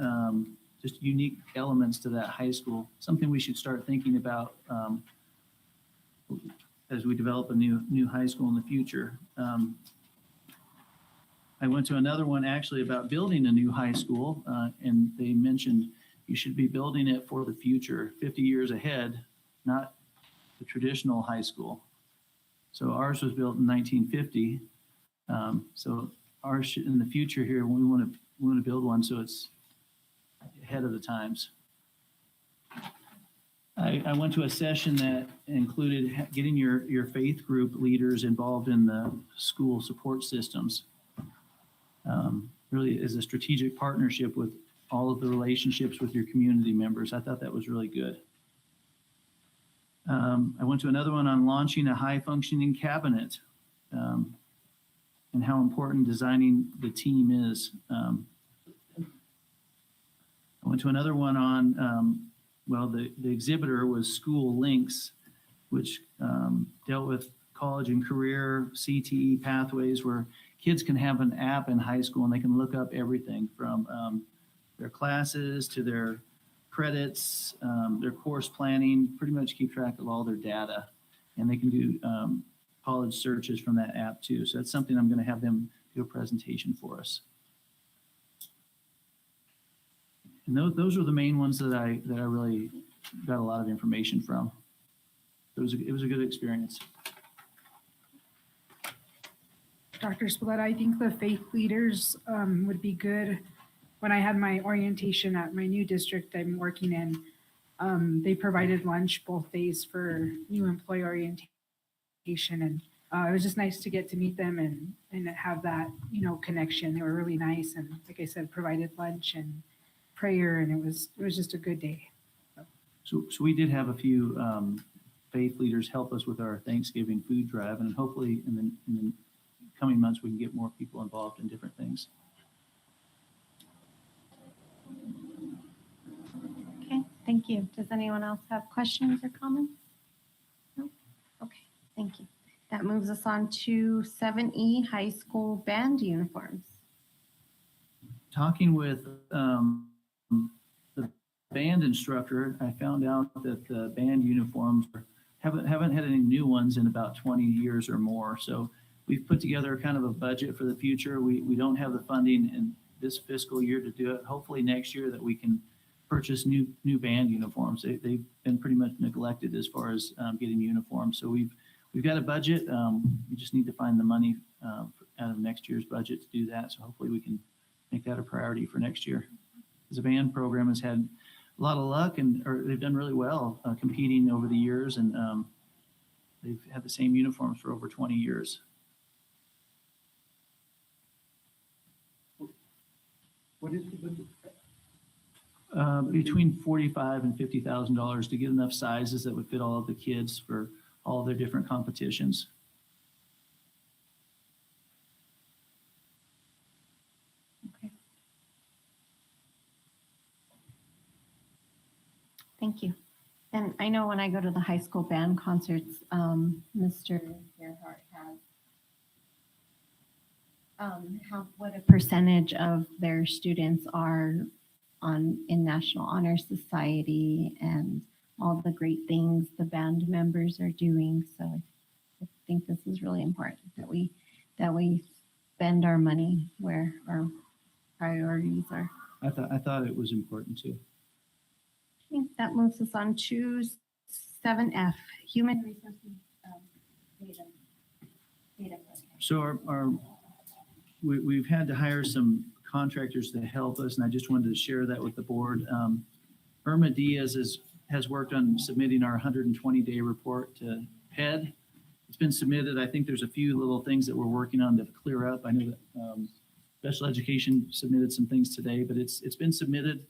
F: just unique elements to that high school, something we should start thinking about as we develop a new high school in the future. I went to another one actually about building a new high school, and they mentioned you should be building it for the future, 50 years ahead, not the traditional high school. So ours was built in 1950. So ours in the future here, we want to build one so it's ahead of the times. I went to a session that included getting your faith group leaders involved in the school support systems. Really is a strategic partnership with all of the relationships with your community members. I thought that was really good. I went to another one on launching a high functioning cabinet and how important designing the team is. I went to another one on, the exhibitor was School Links, which dealt with college and career CTE pathways where kids can have an app in high school and they can look up everything from their classes to their credits, their course planning, pretty much keep track of all their data. And they can do college searches from that app too. So that's something I'm going to have them do a presentation for us. And those were the main ones that I really got a lot of information from. It was a good experience.
C: Dr. Spilletta, I think the faith leaders would be good. When I had my orientation at my new district I'm working in, they provided lunch both days for new employee orientation and it was just nice to get to meet them and have that, connection. They were really nice. And like I said, provided lunch and prayer, and it was just a good day.
F: So we did have a few faith leaders help us with our Thanksgiving food drive, and hopefully in the coming months we can get more people involved in different things.
B: Okay, thank you. Does anyone else have questions or comments? No? Okay, thank you. That moves us on to 7E, high school band uniforms.
F: Talking with the band instructor, I found out that the band uniforms haven't had any new ones in about 20 years or more. So we've put together kind of a budget for the future. We don't have the funding in this fiscal year to do it. Hopefully next year that we can purchase new band uniforms. They've been pretty much neglected as far as getting uniforms. So we've got a budget. We just need to find the money out of next year's budget to do that. So hopefully we can make that a priority for next year. Because the band program has had a lot of luck, or they've done really well competing over the years, and they've had the same uniforms for over 20 years.
A: What is the budget?
F: Between $45,000 and $50,000 to get enough sizes that would fit all of the kids for all their different competitions.
B: Okay. Thank you. And I know when I go to the high school band concerts, Mr. Bayard has what a percentage of their students are in National Honor Society and all the great things the band members are doing. So I think this is really important that we spend our money where our priorities are.
F: I thought it was important too.
B: Okay, that moves us on to 7F, human resources data.
F: So we've had to hire some contractors to help us, and I just wanted to share that with the board. Irma Diaz has worked on submitting our 120-day report to PED. It's been submitted. I think there's a few little things that we're working on to clear up. I know that special education submitted some things today, but it's been submitted,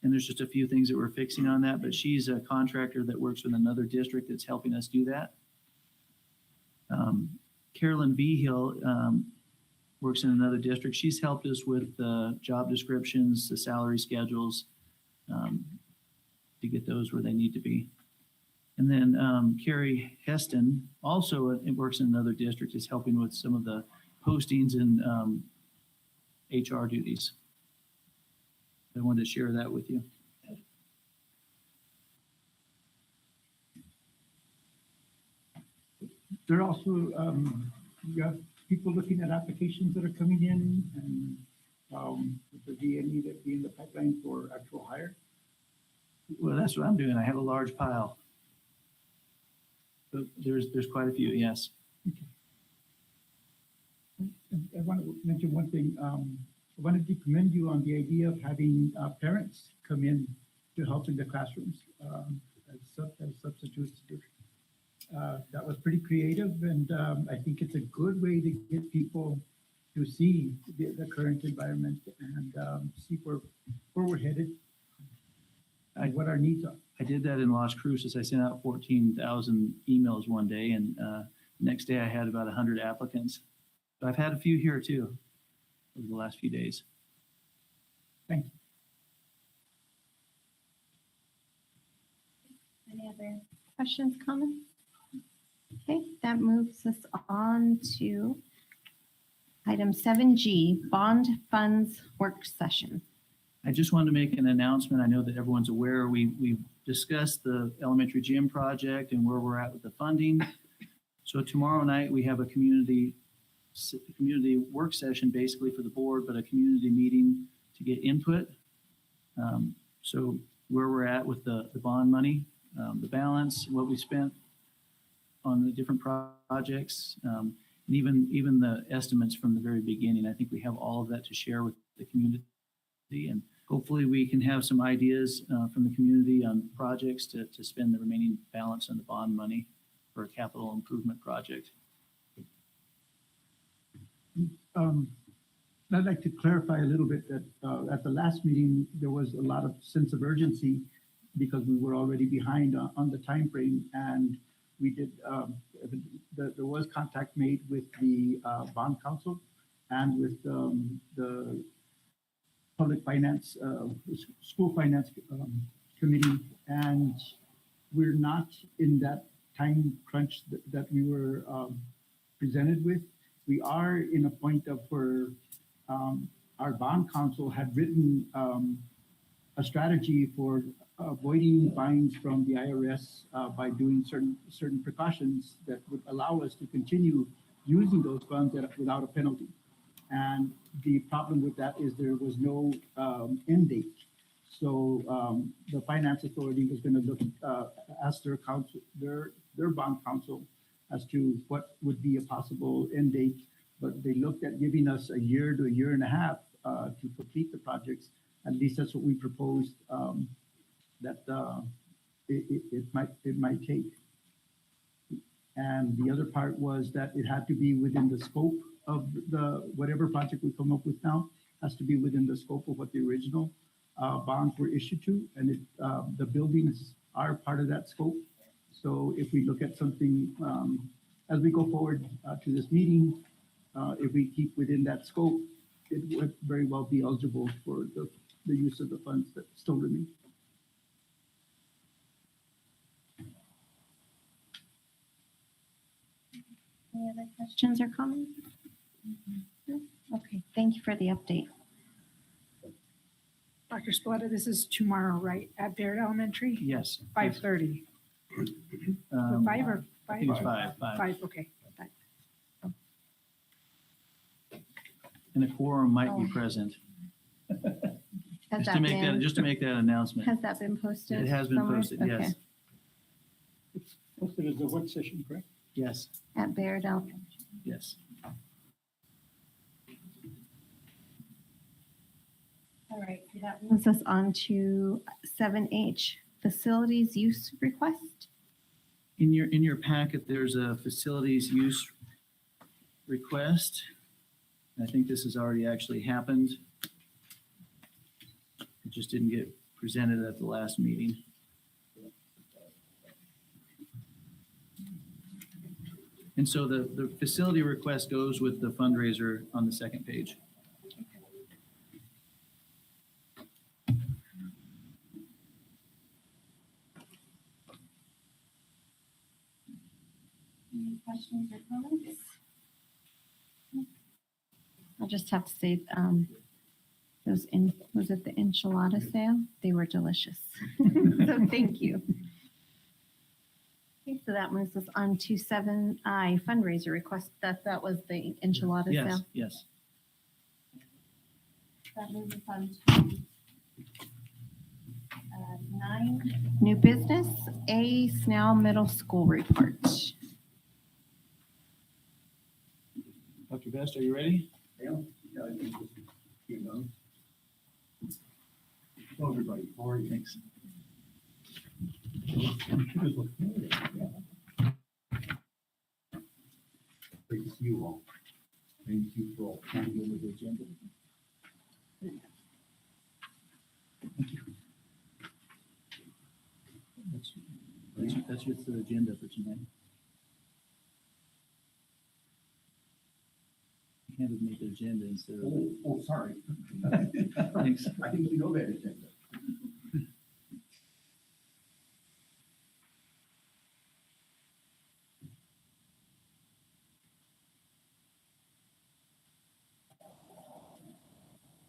F: and there's just a few things that we're fixing on that. But she's a contractor that works with another district that's helping us do that. Carolyn Vigil works in another district. She's helped us with the job descriptions, the salary schedules, to get those where they need to be. And then Carrie Heston also works in another district, is helping with some of the postings and HR duties. I wanted to share that with you.
A: There are also, you have people looking at applications that are coming in, and would there be any that be in the pipeline for actual hire?
F: Well, that's what I'm doing. I have a large pile. But there's quite a few, yes.
A: I want to mention one thing. I wanted to commend you on the idea of having parents come in to help in the classrooms as substitutes. That was pretty creative, and I think it's a good way to get people to see the current environment and see where we're headed and what our needs are.
F: I did that in Las Cruces. I sent out 14,000 emails one day, and next day I had about 100 applicants. But I've had a few here too over the last few days.
A: Thank you.
B: Any other questions, comments? Okay, that moves us on to item 7G, bond funds work session.
F: I just wanted to make an announcement. I know that everyone's aware. We've discussed the elementary gym project and where we're at with the funding. So tomorrow night we have a community work session basically for the board, but a community meeting to get input. So where we're at with the bond money, the balance, what we spent on the different projects, and even the estimates from the very beginning. I think we have all of that to share with the community, and hopefully we can have some ideas from the community on projects to spend the remaining balance on the bond money for a capital improvement project.
A: I'd like to clarify a little bit that at the last meeting, there was a lot of sense of urgency because we were already behind on the time frame, and we did, there was contact made with the bond council and with the public finance, school finance committee, and we're not in that time crunch that we were presented with. We are in a point of where our bond council had written a strategy for avoiding fines from the IRS by doing certain precautions that would allow us to continue using those funds without a penalty. And the problem with that is there was no end date. So the finance authority was going to look, ask their council, their bond council as to what would be a possible end date. But they looked at giving us a year to a year and a half to complete the projects. At least that's what we proposed that it might take. And the other part was that it had to be within the scope of the whatever project we come up with now has to be within the scope of what the original bonds were issued to, and the buildings are part of that scope. So if we look at something as we go forward to this meeting, if we keep within that scope, it would very well be eligible for the use of the funds that still remain.
B: Any other questions or comments? No? Okay, thank you for the update.
C: Dr. Spalletta, this is tomorrow, right, at Bayard Elementary?
F: Yes.
C: 5:30.
F: Um,
C: 5 or
F: I think
C: 5?
F: it's 5.
C: 5, okay.
F: And a quorum might be
B: Oh.
F: present.
B: Has
F: Just to
B: that
F: make that,
B: been,
F: just to make that announcement.
B: has that been posted?
F: It has been
B: somewhere?
F: posted, yes.
B: Okay.
A: It's posted as a work session, correct?
F: Yes,
B: At Bayard Elementary.
F: yes.
B: All right, that moves us on to 7H, facilities use request.
F: In your packet, there's a facilities use request. I think this has already actually happened. It just didn't get presented at the last meeting. And so the facility request goes with the fundraiser on the second page.
B: Any questions or comments? I'll just have to say, was it the enchilada sale? They were delicious. So thank you. Okay, so that moves us on to 7I, fundraiser request. That was the enchilada
F: Yes,
B: sale.
F: yes.
B: That moves us on to 9, new business, A, Snell Middle School report.
F: Dr. Best, are you ready?
A: Yeah. You know. Hello, everybody. How are you?
F: Thanks.
A: Great to see you all. Thank you for all coming over the agenda.
F: Thank you. That's just the agenda for tonight. You handed me the agenda instead of.
A: Oh, sorry.
F: Thanks.
A: I think you know that agenda.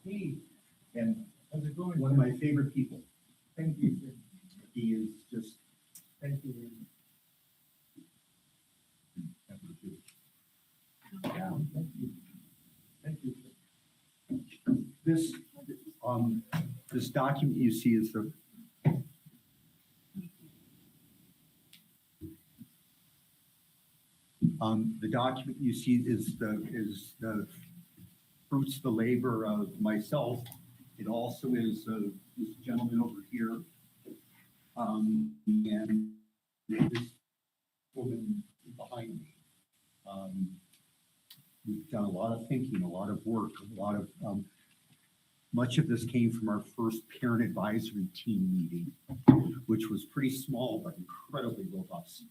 A: Hey, and how's it going? One of my favorite people. Thank you. He is just, thank you. Yeah, thank you. Thank you. This, this document you see is the document you see is the fruits of the labor of myself. It also is this gentleman over here, and this woman behind me.
M: we've done a lot of thinking, a lot of work, a lot of, much of this came from our first parent advisory team meeting, which was pretty small but incredibly robust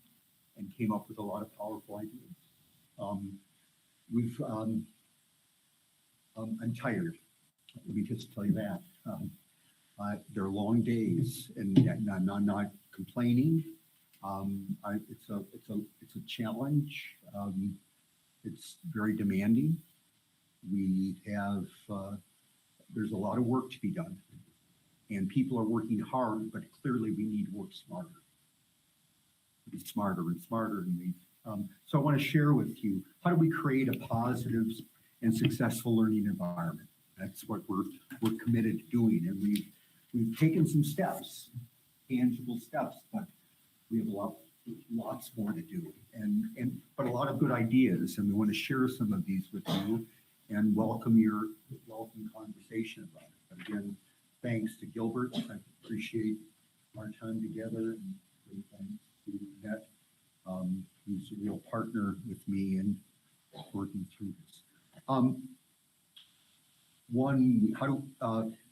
M: and came up with a lot of powerful ideas. I'm tired. Let me just tell you that. They're long days, and I'm not complaining. It's a challenge. It's very demanding. We have there's a lot of work to be done, and people are working hard, but clearly we need to work smarter. Be smarter and smarter, and so I want to share with you, how do we create a positive and successful learning environment? That's what we're committed to doing, and we've taken some steps, tangible steps, but we have lots more to do, but a lot of good ideas, and we want to share some of these with you and welcome conversation about it. But again, thanks to Gilbert. I appreciate our time together, and great thanks to Annette, who's a real partner with me in working through this.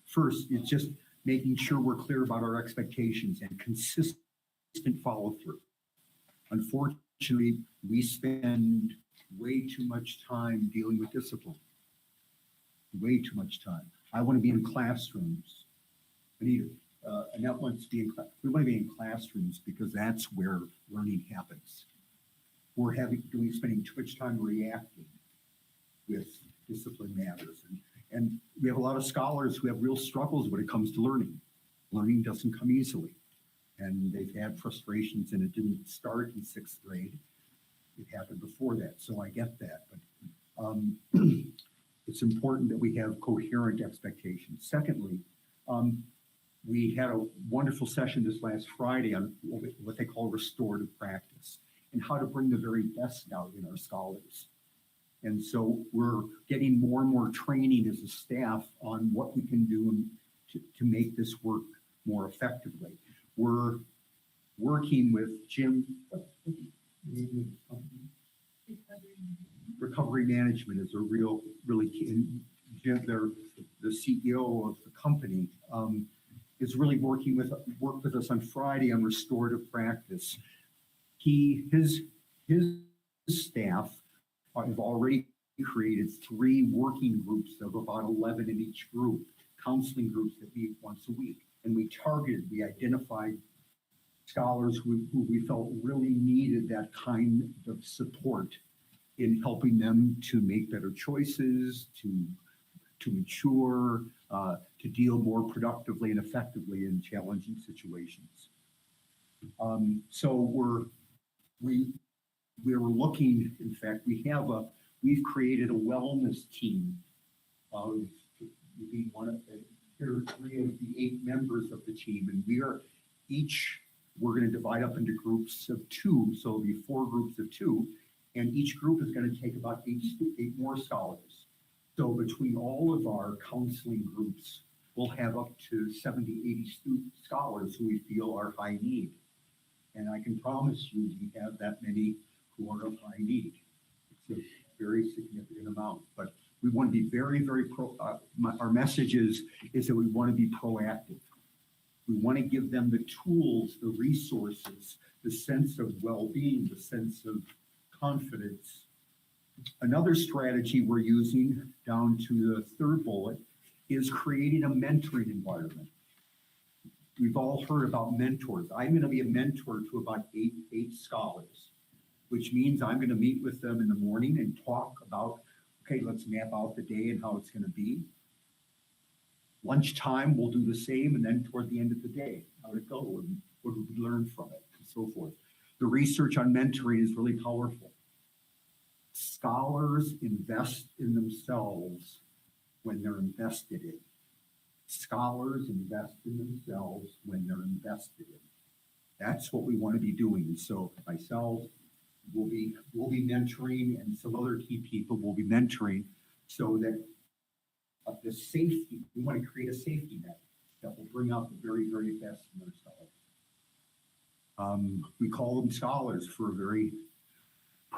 M: First, it's just making sure we're clear about our expectations and consistent follow through. Unfortunately, we spend way too much time dealing with discipline. Way too much time. I want to be in classrooms. Annette wants to be in class. We want to be in classrooms because that's where learning happens. We're spending too much time reacting with discipline matters. And we have a lot of scholars who have real struggles when it comes to learning. Learning doesn't come easily. And they've had frustrations, and it didn't start in 6th grade. It happened before that, so I get that. But it's important that we have coherent expectations. Secondly, we had a wonderful session this last Friday on what they call restorative practice and how to bring the very best out in our scholars. And so we're getting more and more training as a staff on what we can do to make this work more effectively. We're working with Jim. Recovery management is a really key. And Jim, the CEO of the company, is really worked with us on Friday on restorative practice. His staff have already created 3 working groups of about 11 in each group, counseling groups that meet once a week. And we identified scholars who we felt really needed that kind of support in helping them to make better choices, to mature, to deal more productively and effectively in challenging situations. So we were looking, in fact, we've created a wellness team of being one of here are 3 of the 8 members of the team, and we're going to divide up into groups of 2, so it'll be 4 groups of 2, and each group is going to take about 8 more scholars. So between all of our counseling groups, we'll have up to 70, 80 scholars who we feel are high need. And I can promise you we have that many who are of high need. It's a very significant amount, but we want to be very, very our message is that we want to be proactive. We want to give them the tools, the resources, the sense of well-being, the sense of confidence. Another strategy we're using, down to the 3rd bullet, is creating a mentoring environment. We've all heard about mentors. I'm going to be a mentor to about 8 scholars, which means I'm going to meet with them in the morning and talk about, okay, let's map out the day and how it's going to be. Lunchtime, we'll do the same, and then toward the end of the day, how did it go, and what did we learn from it, and so forth. The research on mentoring is really powerful. Scholars invest in themselves when they're invested in. Scholars invest in themselves when they're invested in. That's what we want to be doing. So myself, we'll be mentoring, and some other key people will be mentoring, so that the safety, we want to create a safety net that will bring out the very, very best in our scholars. We call them scholars for a very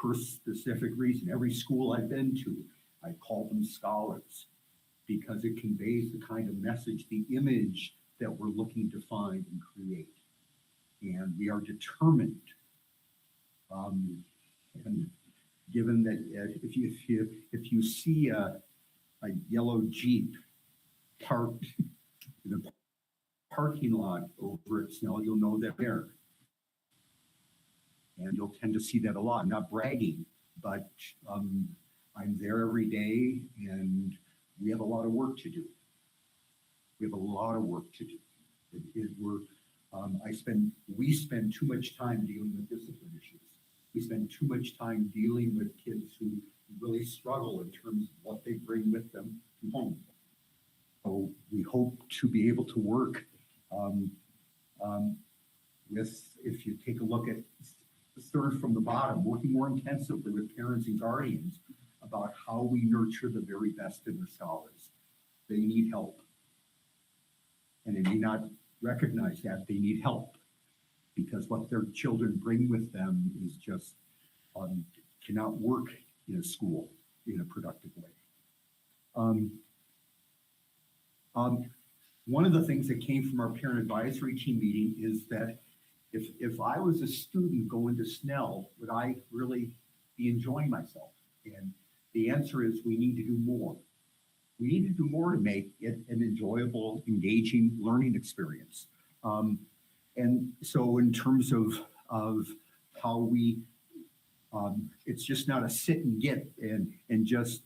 M: per specific reason. Every school I've been to, I call them scholars because it conveys the kind of message, the image that we're looking to find and create. And we are determined. And given that if you see a yellow Jeep parked in a parking lot over at Snell, you'll know they're there. And you'll tend to see that a lot. I'm not bragging, but I'm there every day, and we have a lot of work to do. We have a lot of work to do. We spend too much time dealing with discipline issues. We spend too much time dealing with kids who really struggle in terms of what they bring with them from home. So we hope to be able to work with, if you take a look at the third from the bottom, working more intensively with parents and guardians about how we nurture the very best in the scholars. They need help. And they may not recognize that they need help because what their children bring with them is just cannot work in a school in a productive way. One of the things that came from our parent advisory team meeting is that if I was a student going to Snell, would I really be enjoying myself? And the answer is we need to do more. We need to do more to make it an enjoyable, engaging learning experience. And so in terms of how we, it's just not a sit and get and just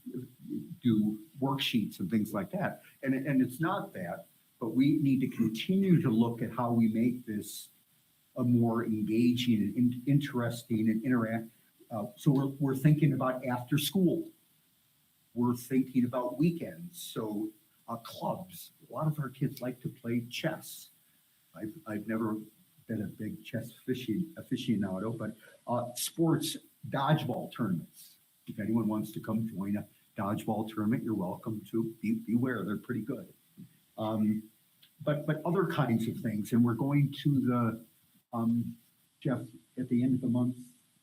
M: do worksheets and things like that. And it's not that, but we need to continue to look at how we make this a more engaging and interesting and interact. So we're thinking about after school. We're thinking about weekends. So clubs, a lot of our kids like to play chess. I've never been a big chess aficionado, but sports dodgeball tournaments. If anyone wants to come join a dodgeball tournament, you're welcome to. Beware, they're pretty good. But other kinds of things. And we're going to the, Jeff, at the end of the month,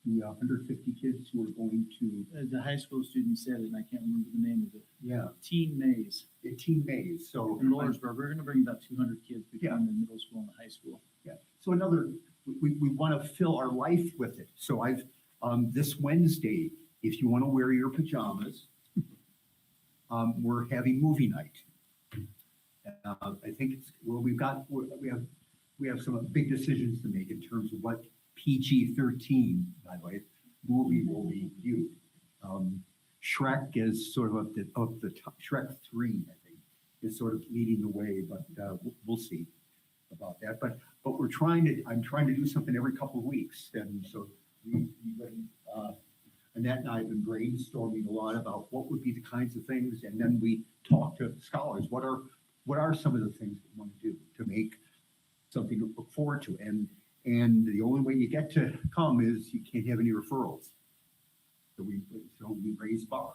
M: the 150 kids who are going to.
F: The high school student said it, and I can't remember the name of it.
M: Yeah.
F: Teen Maze.
M: Teen Maze. So
F: In Lawrenceburg, we're going to bring about 200 kids between the middle school and the high school.
M: Yeah. So we want to fill our life with it. So I've, this Wednesday, if you want to wear your pajamas, we're having movie night. I think it's, well, we have some big decisions to make in terms of what PG-13, by the way, movie will be viewed. Shrek is sort of the top. Shrek 3, I think, is sort of leading the way, but we'll see about that. But I'm trying to do something every couple of weeks, and so Annette and I have been brainstorming a lot about what would be the kinds of things, and then we talk to scholars. What are some of the things we want to do to make something to look forward to? And the only way you get to come is you can't have any referrals. So we raise bar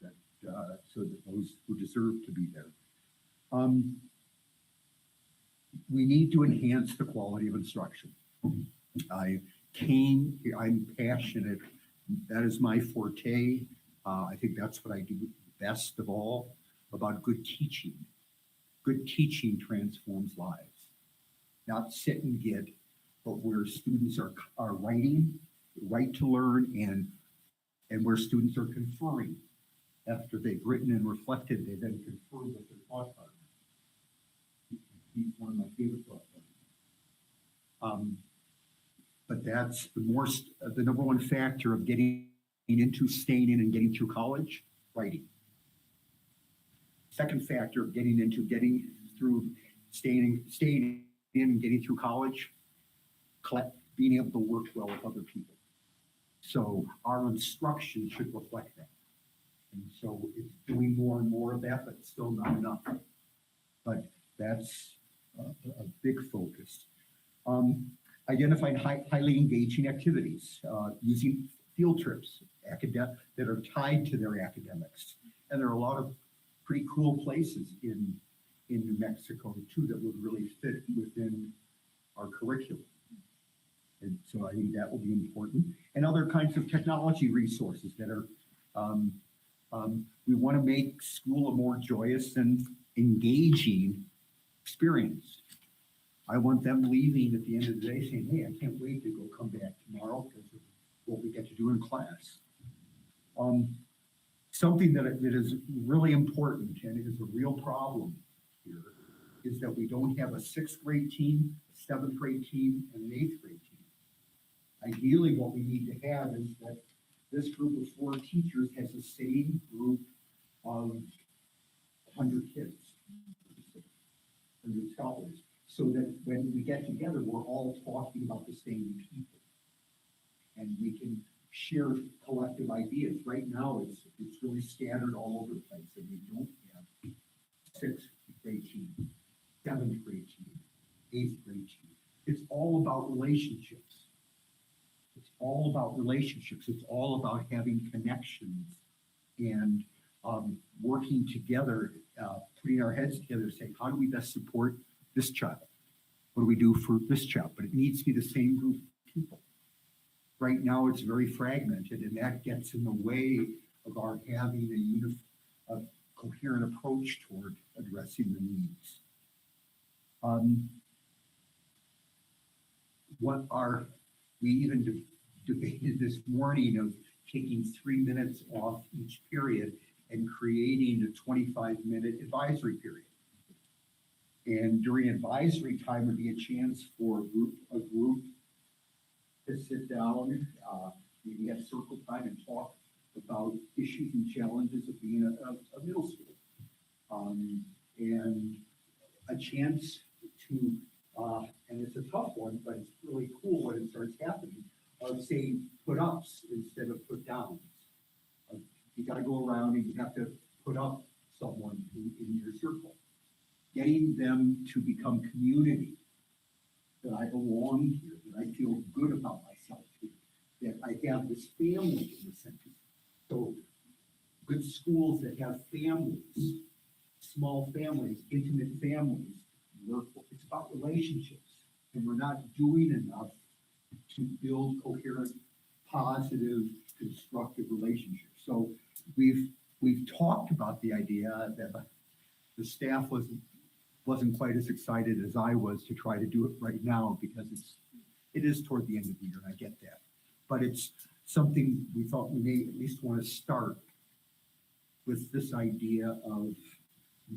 M: so that those who deserve to be there. We need to enhance the quality of instruction. I'm passionate. That is my forte. I think that's what I do best of all, about good teaching. Good teaching transforms lives. Not sit and get, but where students are writing, right to learn, and where students are conferring. After they've written and reflected, they then confer with their thought partner. He's one of my favorite thought partners. But that's the number one factor of getting into, staying in, and getting through college, writing. Second factor of getting through, staying in and getting through college, being able to work well with other people. So our instruction should reflect that. And so it's doing more and more of that, but still not enough. But that's a big focus. Identifying highly engaging activities, using field trips that are tied to their academics. And there are a lot of pretty cool places in New Mexico too that would really fit within our curriculum. And so I think that will be important. And other kinds of technology resources that are, we want to make school a more joyous and engaging experience. I want them leaving at the end of the day saying, hey, I can't wait to go come back tomorrow because of what we get to do in class. Something that is really important and is a real problem here is that we don't have a 6th grade team, a 7th grade team, and an 8th grade team. Ideally, what we need to have is that this group of 4 teachers has the same group of 100 kids, 100 scholars, so that when we get together, we're all talking about the same people. And we can share collective ideas. Right now, it's really scattered all over the place, and we don't have 6th grade team, 7th grade team, 8th grade team. It's all about relationships. It's all about relationships. It's all about having connections and working together, putting our heads together, saying, how do we best support this child? What do we do for this child? But it needs to be the same group of people. Right now, it's very fragmented, and that gets in the way of our having a coherent approach toward addressing the needs. We even debated this morning of taking 3 minutes off each period and creating a 25-minute advisory period. And during advisory time would be a chance for a group to sit down, maybe have circle time and talk about issues and challenges of being a middle school. And a chance to, and it's a tough one, but it's really cool when it starts happening, of saying put ups instead of put downs. You got to go around and you have to put up someone in your circle, getting them to become community, that I belong here, that I feel good about myself here, that I have this family in the center. So good schools that have families, small families, intimate families, it's about relationships, and we're not doing enough to build coherent, positive, constructive relationships. So we've talked about the idea that the staff wasn't quite as excited as I was to try to do it right now because it is toward the end of the year, and I get that. But it's something we thought we may at least want to start with, this idea of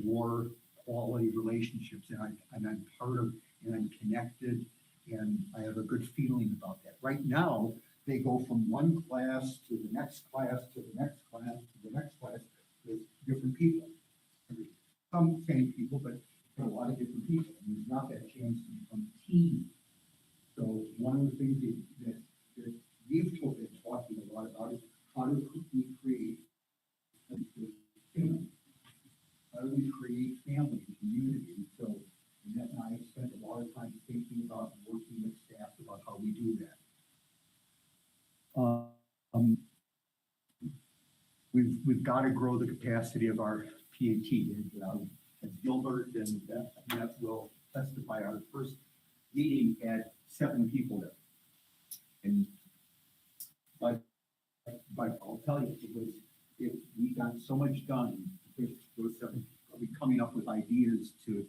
M: more quality relationships, and I'm part of, and I'm connected, and I have a good feeling about that. Right now, they go from one class to the next class to the next class to the next class with different people. Some same people, but a lot of different people, and there's not that chance to become team. So one of the things that we've been talking a lot about is how do we create family? How do we create family and community? And so Annette and I spent a lot of time thinking about and working with staff about how we do that. We've got to grow the capacity of our PAT. And, as Gilbert and Annette will testify, our first meeting had 7 people there. But I'll tell you, we got so much done with those 7 people, coming up with ideas to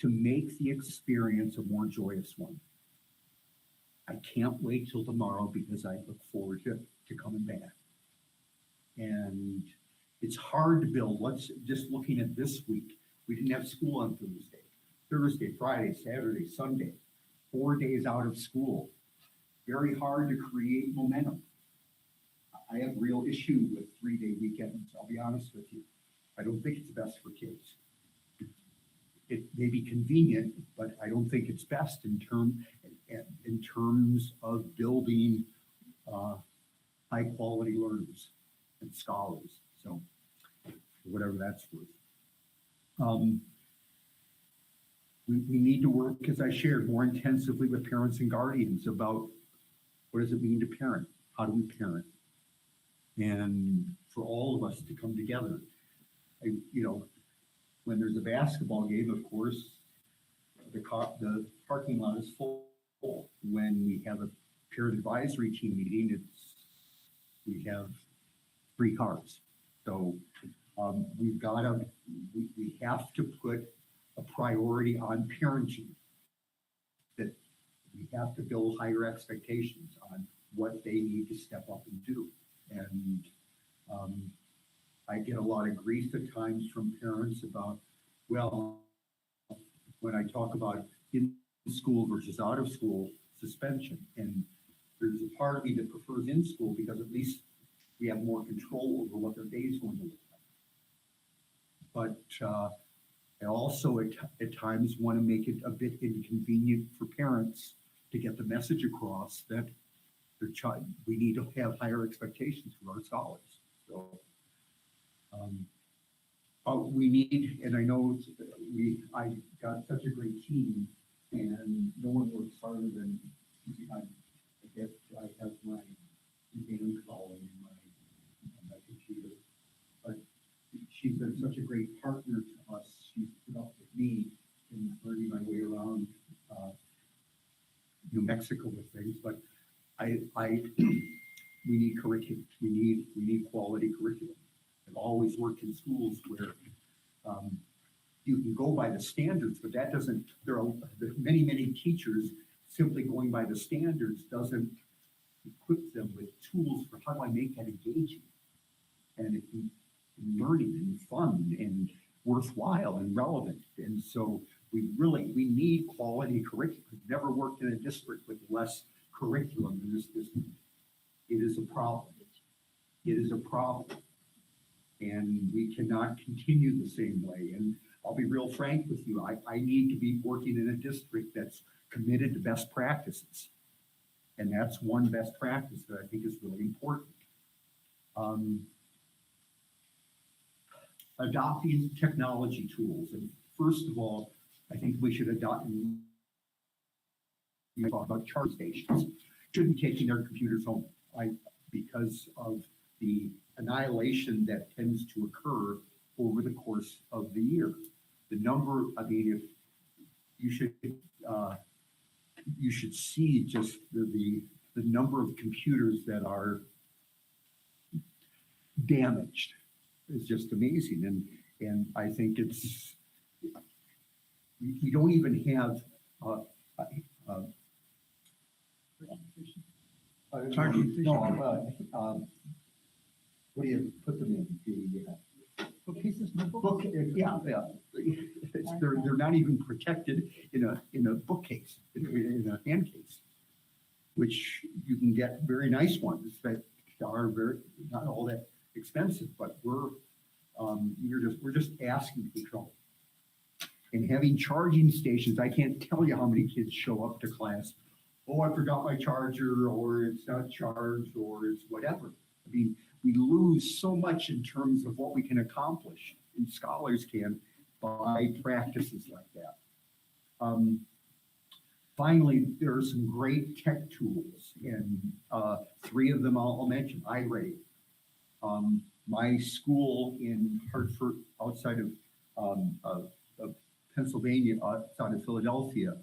M: make the experience a more joyous one. I can't wait till tomorrow because I look forward to coming back. And it's hard to build. Just looking at this week, we didn't have school on Thursday, Friday, Saturday, Sunday, 4 days out of school. Very hard to create momentum. I have real issue with 3-day weekends. I'll be honest with you. I don't think it's best for kids. It may be convenient, but I don't think it's best in terms of building high quality learners and scholars. So whatever that's worth. We need to work, as I shared, more intensively with parents and guardians about what does it mean to parent? How do we parent? And for all of us to come together. When there's a basketball game, of course, the parking lot is full. when we have a parent advisory team meeting, we have 3 cars. So we have to put a priority on parenting. That we have to build higher expectations on what they need to step up and do. And I get a lot of grief at times from parents about, well, when I talk about in school versus out of school suspension, and there's a part of me that prefers in school because at least we have more control over what their day is going to look like. But I also at times want to make it a bit inconvenient for parents to get the message across that their child, we need to have higher expectations for our scholars. So we need, and I know I got such a great team, and no one works harder than I have my game calling in my computer, but she's been such a great partner to us. She's put up with me in learning my way around New Mexico with things, but we need curriculum. We need quality curriculum. I've always worked in schools where you can go by the standards, but that doesn't, there are many teachers simply going by the standards doesn't equip them with tools for how do I make that engaging and learning and fun and worthwhile and relevant. And so we need quality curriculum. We've never worked in a district with less curriculum in this district. It is a problem. It is a problem. And we cannot continue the same way. And I'll be real frank with you. I need to be working in a district that's committed to best practices. And that's one best practice that I think is really important. Adopting technology tools. And first of all, I think we should adopt, you talk about charge stations. Shouldn't be taking their computers home because of the annihilation that tends to occur over the course of the year. The number, I mean, if you should see just the number of computers that are damaged is just amazing. And I think it's, we don't even have
A: Charging
M: what do you put them in?
A: bookcases,
M: Book, yeah. They're not even protected in a bookcase, in a hand case, which you can get very nice ones that are not all that expensive, but we're just asking to be trouble. And having charging stations, I can't tell you how many kids show up to class. Oh, I forgot my charger, or it's not charged, or it's whatever. I mean, we lose so much in terms of what we can accomplish, and scholars can, by practices like that. Finally, there are some great tech tools, and 3 of them I'll mention. iReady. My school in Hartford, outside of Pennsylvania, outside of Philadelphia,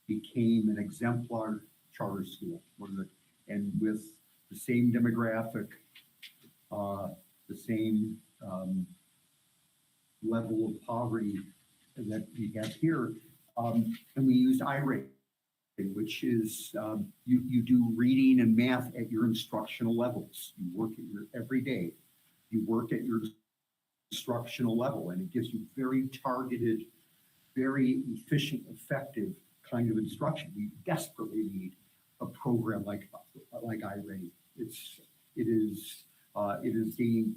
M: became an exemplar charter school, and with the same demographic, the same level of poverty that we have here. And we used iReady, which is you do reading and math at your instructional levels. You work at your every day. You work at your instructional level, and it gives you very targeted, very efficient, effective kind of instruction. We desperately need a program like iReady. It is being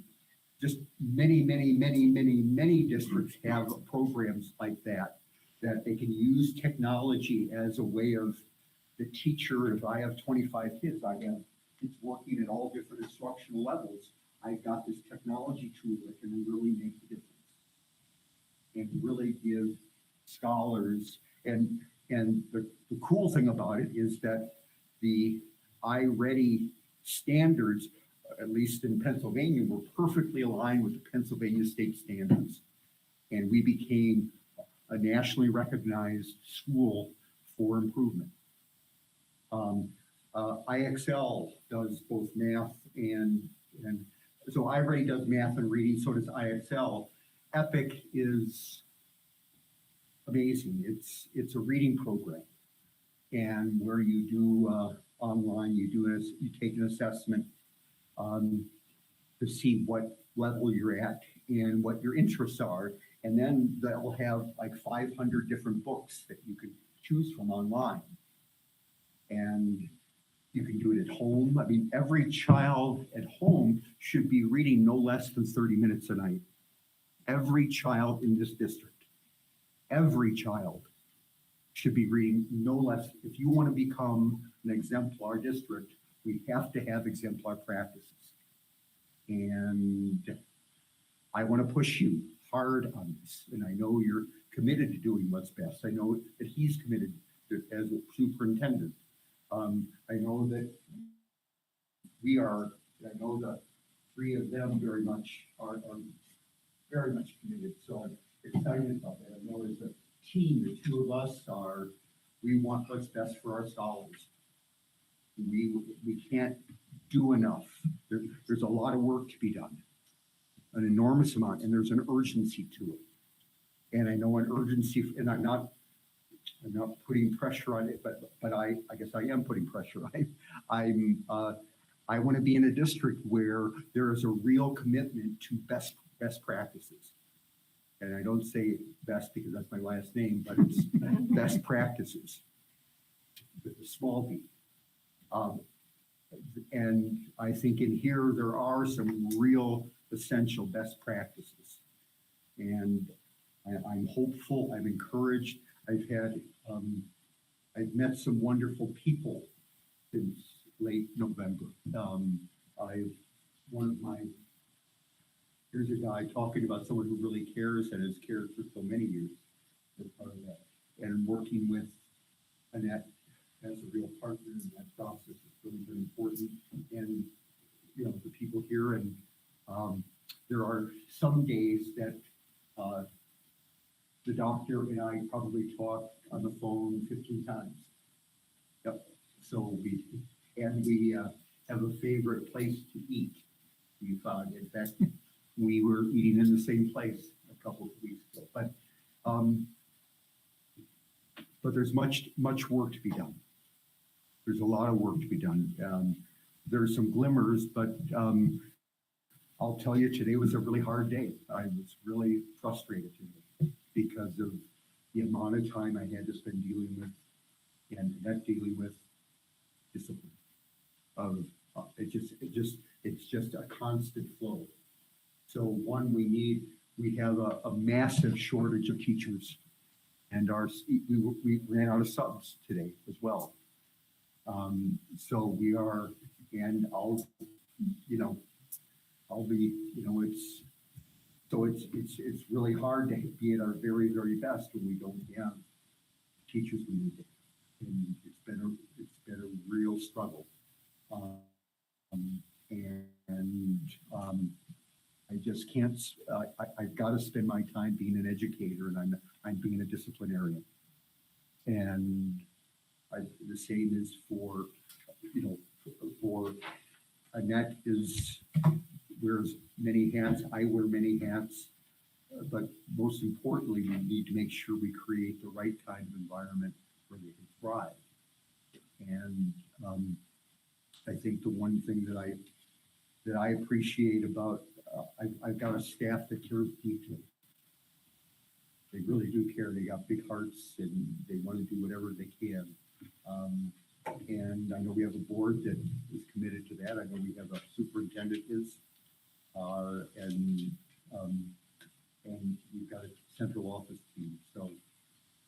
M: just many districts have programs like that they can use technology as a way of the teacher. If I have 25 kids, I have kids working at all different instructional levels. I've got this technology tool that can really make a difference and really give scholars, and the cool thing about it is that the iReady standards, at least in Pennsylvania, were perfectly aligned with the Pennsylvania state standards. And we became a nationally recognized school for improvement. IXL does both math and so iReady does math and reading, so does IXL. Epic is amazing. It's a reading program, and where you do online, you take an assessment to see what level you're at and what your interests are, and then they'll have like 500 different books that you could choose from online, and you can do it at home. I mean, every child at home should be reading no less than 30 minutes a night. Every child in this district, every child should be reading no less. If you want to become an exemplar district, we have to have exemplar practices. And I want to push you hard on this. And I know you're committed to doing what's best. I know that he's committed as a superintendent. I know that we are, I know the three of them very much are very much committed. So I'm excited about that. I know as a team, the two of us we want what's best for our scholars. We can't do enough. There's a lot of work to be done, an enormous amount, and there's an urgency to it. And I know an urgency, and I'm not putting pressure on it, but I guess I am putting pressure. I want to be in a district where there is a real commitment to best practices. And I don't say best because that's my last name, but it's best practices with a small b. And I think in here there are some real essential best practices. And I'm hopeful, I'm encouraged. I've met some wonderful people since late November. Here's a guy talking about someone who really cares and has cared for so many years as part of that. And working with Annette as a real partner in that process is really, really important. And, you know, the people here, and there are some days that the doctor and I probably talk on the phone 15 times. Yep. So we have a favorite place to eat. We found, in fact, we were eating in the same place a couple of weeks ago. But there's much work to be done. There's a lot of work to be done. There's some glimmers, but I'll tell you, today was a really hard day. I was really frustrated today because of the amount of time I had to spend dealing with and not dealing with discipline. It's just a constant flow. So one, we have a massive shortage of teachers, and we ran out of subs today as well. So we are, and I'll be, it's really hard to be at our very, very best when we don't have teachers we need. And it's been a real struggle. I just can't, I've got to spend my time being an educator, and I'm being a disciplinarian. And the same is for Annette wears many hats, I wear many hats, but most importantly, we need to make sure we create the right kind of environment where they can thrive. And I think the one thing that I appreciate about, I've got a staff that cares deeply. They really do care. They got big hearts and they want to do whatever they can. And I know we have a board that is committed to that. I know we have a superintendent is, and we've got a central office team. So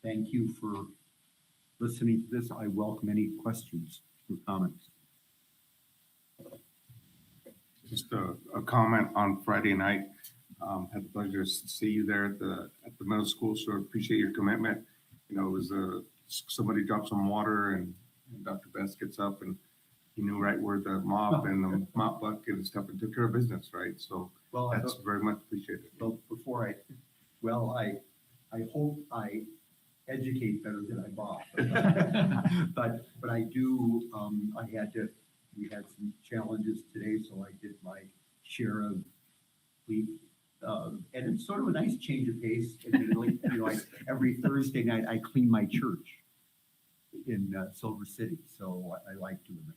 M: thank you for listening to this. I welcome any questions or comments.
D: Just a comment on Friday night. Had the pleasure to see you there at the middle school, so I appreciate your commitment. You know, it was somebody dropped some water and Dr. Best gets up and he knew right where the mop and the mop bucket and stuff and took care of business, right? So that's very much appreciated.
M: Well, I hope educate better than I bought. But I do, we had some challenges today, so I did my share of sleep. And it's sort of a nice change of pace. Admittedly, every Thursday night I clean my church in Silver City, so I like doing that.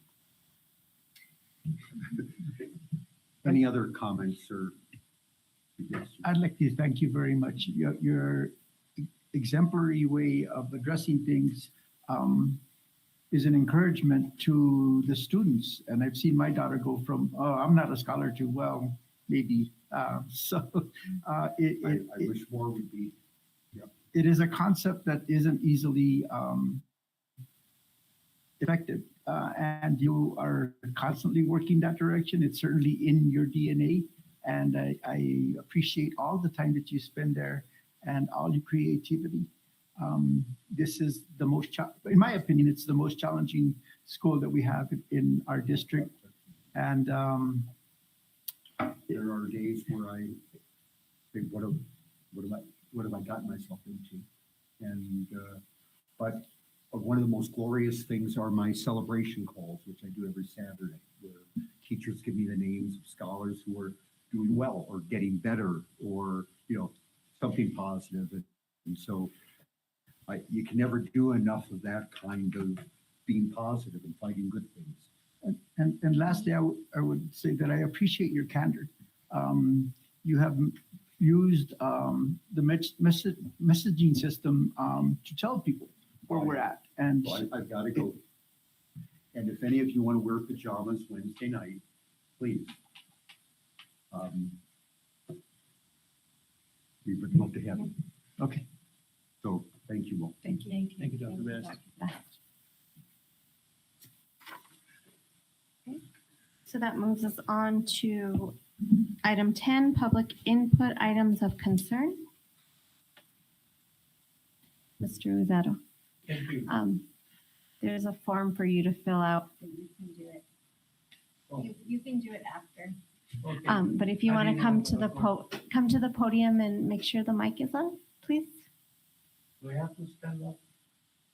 M: Any other comments or suggestions?
A: I'd like to thank you very much. Your exemplary way of addressing things is an encouragement to the students. And I've seen my daughter go from, oh, I'm not a scholar to, well, maybe.
M: I wish more would be.
A: It is a concept that isn't easily effective. And you are constantly working that direction. It's certainly in your DNA. And I appreciate all the time that you spend there and all your creativity. This is the most, in my opinion, it's the most challenging school that we have in our district. And
M: there are days where I think, what have I gotten myself into? And but one of the most glorious things are my celebration calls, which I do every Saturday, where teachers give me the names of scholars who are doing well or getting better, or something positive. And so you can never do enough of that kind of being positive and finding good things.
A: And lastly, I would say that I appreciate your candor. You have used the messaging system to tell people where we're at. And
M: so I've got to go. And if any of you want to wear pajamas Wednesday night, please. We would love to have you.
A: Okay.
M: So thank you all.
B: Thank you.
F: Thank you, Dr. Best.
B: So that moves us on to item 10, public input items of concern. Mr. Uzzaro.
F: Thank you.
B: There's a form for you to fill out.
N: You can do it.
F: Oh.
N: You can do it after.
F: Okay.
B: But if you want to come to the podium and make sure the mic is on, please.
F: Do I have to stand up?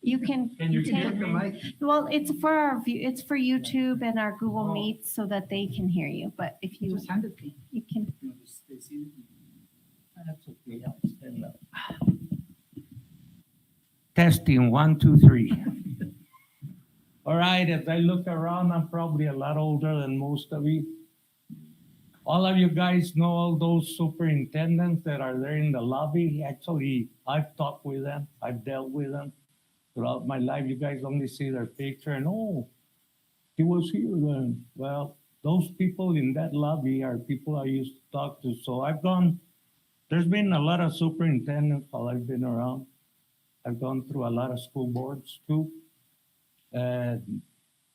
B: You can.
F: Can you
B: take-
F: hear the mic?
B: Well, it's for our view. It's for YouTube and our Google
F: Oh.
B: Meet so that they can hear you. But if you
A: hand it to me.
B: you can.
F: That's okay. I'll stand up. Testing 1, 2, 3. All right, as I look around, I'm probably a lot older than most of you. All of you guys know all those superintendents that are there in the lobby. Actually, I've talked with them. I've dealt with them throughout my life. You guys only see their picture and, oh, he was here then. Well, those people in that lobby are people I used to talk to. So there's been a lot of superintendents while I've been around. I've gone through a lot of school boards too. And,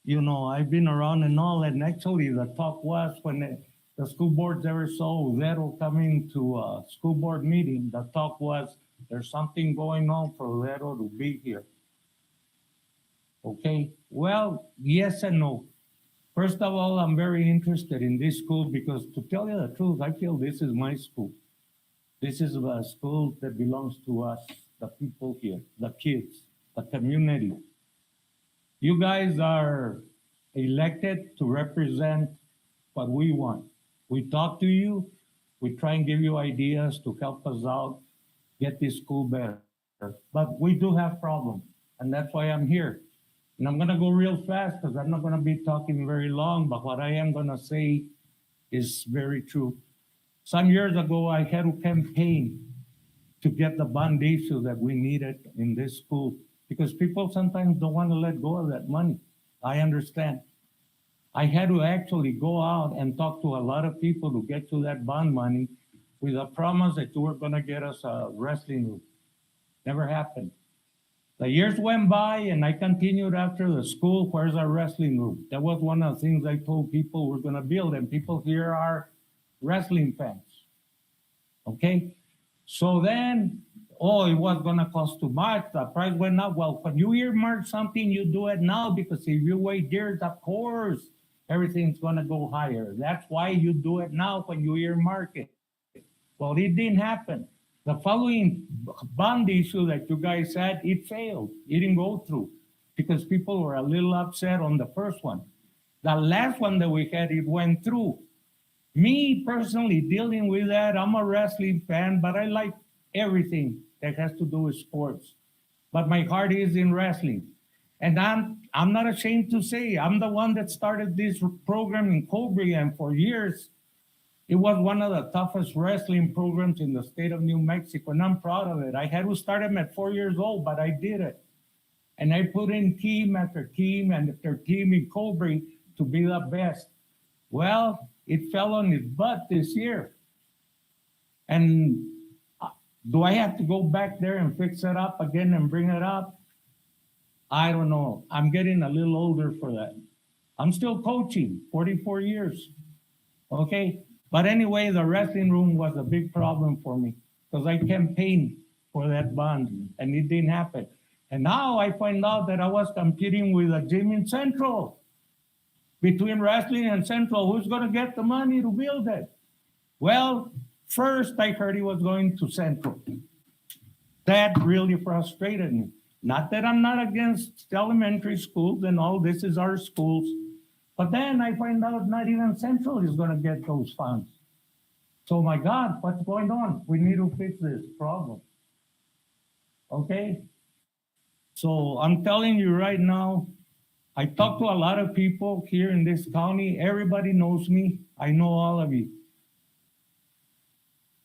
F: I've been around and all, and actually the talk was when the school boards ever saw Vero coming to a school board meeting, the talk was, there's something going on for Vero to be here. Okay, well, yes and no. First of all, I'm very interested in this school because to tell you the truth, I feel this is my school. This is a school that belongs to us, the people here, the kids, the community. You guys are elected to represent what we want. We talk to you, we try and give you ideas to help us out, get this school better. But we do have problems, and that's why I'm here. And I'm gonna go real fast because I'm not gonna be talking very long, but what I am gonna say is very true. Some years ago, I had to campaign to get the bond issue that we needed in this school because people sometimes don't want to let go of that money. I understand. I had to actually go out and talk to a lot of people to get to that bond money with a promise that you were gonna get us a wrestling room. Never happened. The years went by and I continued after the school, where's our wrestling room? That was one of the things I told people we're gonna build, and people here are wrestling fans. Okay? So then, it was gonna cost too much, the price went up. Well, when you earmark something, you do it now, because if you wait years, of course, everything's gonna go higher. That's why you do it now when you earmark it. Well, it didn't happen.
O: The following bond issue that you guys had, it failed. It didn't go through because people were a little upset on the first one. The last one that we had, it went through. Me personally dealing with that, I'm a wrestling fan, but I like everything that has to do with sports. But my heart is in wrestling. And I'm not ashamed to say, I'm the one that started this program in Cobre, and for years, it was one of the toughest wrestling programs in the state of New Mexico, and I'm proud of it. I had to start them at 4 years old, but I did it. And I put in team after team and after team in Cobre to be the best. Well, it fell on its butt this year. And do I have to go back there and fix it up again and bring it up? I don't know. I'm getting a little older for that. I'm still coaching, 44 years. Okay? But anyway, the wrestling room was a big problem for me because I campaigned for that bond and it didn't happen. And now I find out that I was competing with a gym in Central. Between wrestling and Central, who's going to get the money to build it? Well, first I heard he was going to Central. That really frustrated me. Not that I'm not against elementary schools and all, this is our schools. But then I find out not even Central is going to get those funds. So my God, what's going on? We need to fix this problem. Okay? So I'm telling you right now, I talk to a lot of people here in this county. Everybody knows me. I know all of you.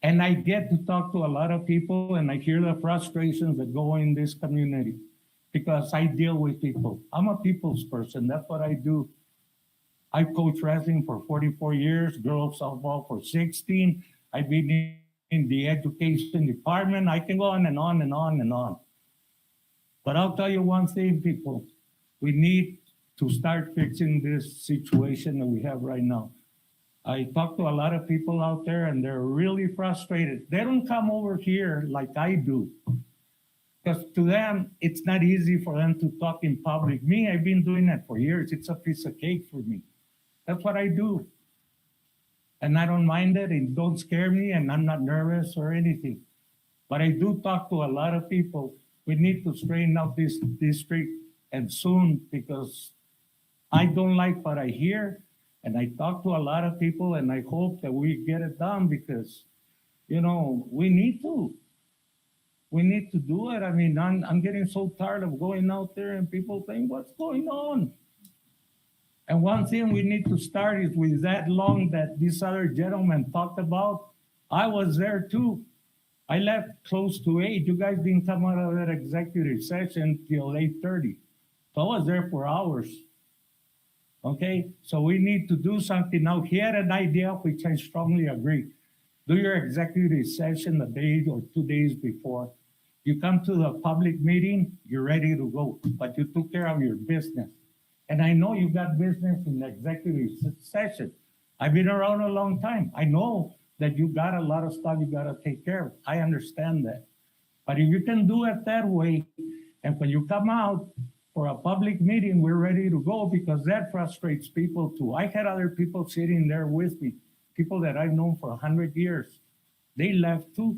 O: And I get to talk to a lot of people and I hear the frustrations that go in this community because I deal with people. I'm a people's person. That's what I do. I coached wrestling for 44 years, girls softball for 16. I've been in the education department. I can go on and on and on and on. But I'll tell you one thing, people. We need to start fixing this situation that we have right now. I talk to a lot of people out there and they're really frustrated. They don't come over here like I do. Because to them, it's not easy for them to talk in public. Me, I've been doing that for years. It's a piece of cake for me. That's what I do. And I don't mind it. It don't scare me and I'm not nervous or anything. But I do talk to a lot of people. We need to straighten out this district and soon because I don't like what I hear. And I talk to a lot of people and I hope that we get it done because, you know, we need to. We need to do it. I mean, I'm getting so tired of going out there and people saying, what's going on? And one thing we need to start is with that lawn that this other gentleman talked about. I was there too. I left close to 8. You guys didn't come out of that executive session till 8:30. So I was there for hours. Okay, so we need to do something. Now, he had an idea, which I strongly agree. Do your executive session a day or 2 days before. You come to the public meeting, you're ready to go, but you took care of your business. And I know you got business in the executive session. I've been around a long time. I know that you got a lot of stuff you got to take care of. I understand that. But if you can do it that way, and when you come out for a public meeting, we're ready to go because that frustrates people too. I had other people sitting there with me, people that I've known for 100 years. They left too,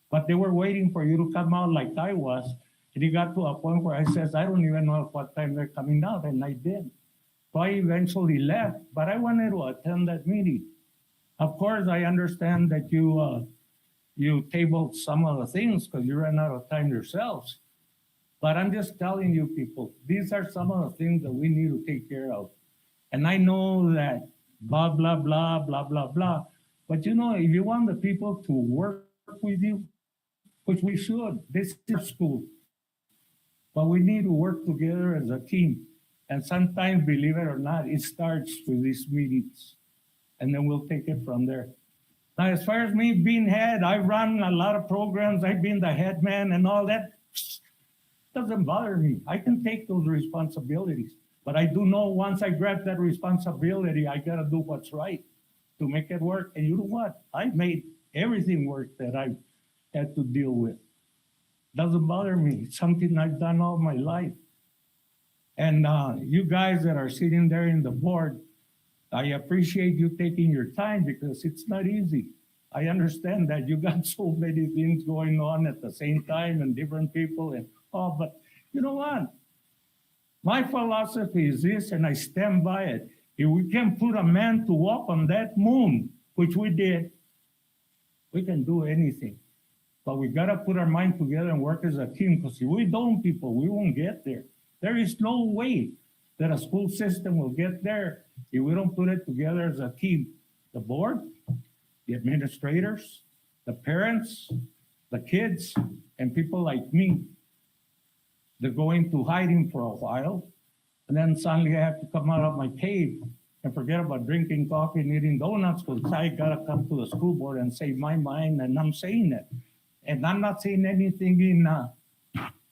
O: but they were waiting for you to come out like I was. And it got to a point where I says, I don't even know at what time they're coming out, and I did. So I eventually left, but I wanted to attend that meeting. Of course, I understand that you tabled some of the things because you ran out of time yourselves. But I'm just telling you people, these are some of the things that we need to take care of. And I know that blah, blah, blah, blah, blah, blah. But you know, if you want the people to work with you, which we should, this is school. But we need to work together as a team. And sometimes, believe it or not, it starts with these meetings. And then we'll take it from there. Now, as far as me being head, I run a lot of programs. I've been the head man and all that. Doesn't bother me. I can take those responsibilities. But I do know once I grab that responsibility, I got to do what's right to make it work. And you know what? I made everything work that I had to deal with. Doesn't bother me. It's something I've done all my life. And you guys that are sitting there in the board, I appreciate you taking your time because it's not easy. I understand that you got so many things going on at the same time and different people and all, but you know what? My philosophy is this, and I stand by it. If we can put a man to walk on that moon, which we did, we can do anything. But we gotta put our mind together and work as a team, because if we don't, people, we won't get there. There is no way that a school system will get there if we don't put it together as a team. The board, the administrators, the parents, the kids, and people like me. They're going to hiding for a while, and then suddenly I have to come out of my cave and forget about drinking coffee and eating donuts, because I gotta come to the school board and say my mind, and I'm saying it. And I'm not saying anything in a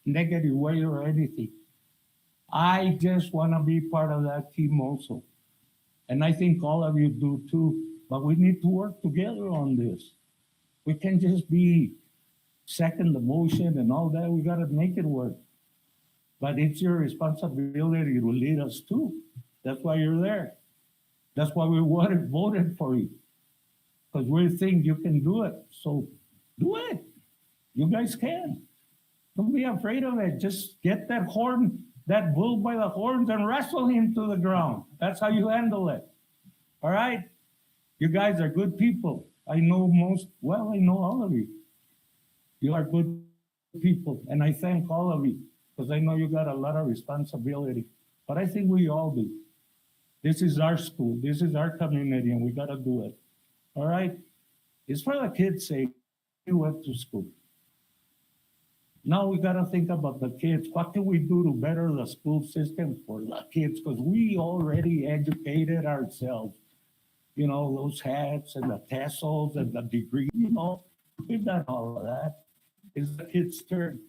O: negative way or anything. I just wanna be part of that team also. And I think all of you do too, but we need to work together on this. We can't just be second the motion and all that, we gotta make it work. But it's your responsibility to lead us too. That's why you're there. That's why we voted for you. Because we think you can do it. So do it. You guys can. Don't be afraid of it. Just get that horn, that bull by the horns and wrestle him to the ground. That's how you handle it. All right? You guys are good people. I know I know all of you. You are good people. And I thank all of you, because I know you got a lot of responsibility. But I think we all do. This is our school. This is our community, and we got to do it. All right? It's for the kids' sake. We went to school. Now we got to think about the kids. What can we do to better the school system for the kids? Because we already educated ourselves. You know, those hats and the tassels and the degree, you know, we've done all of that. It's the kids' turn.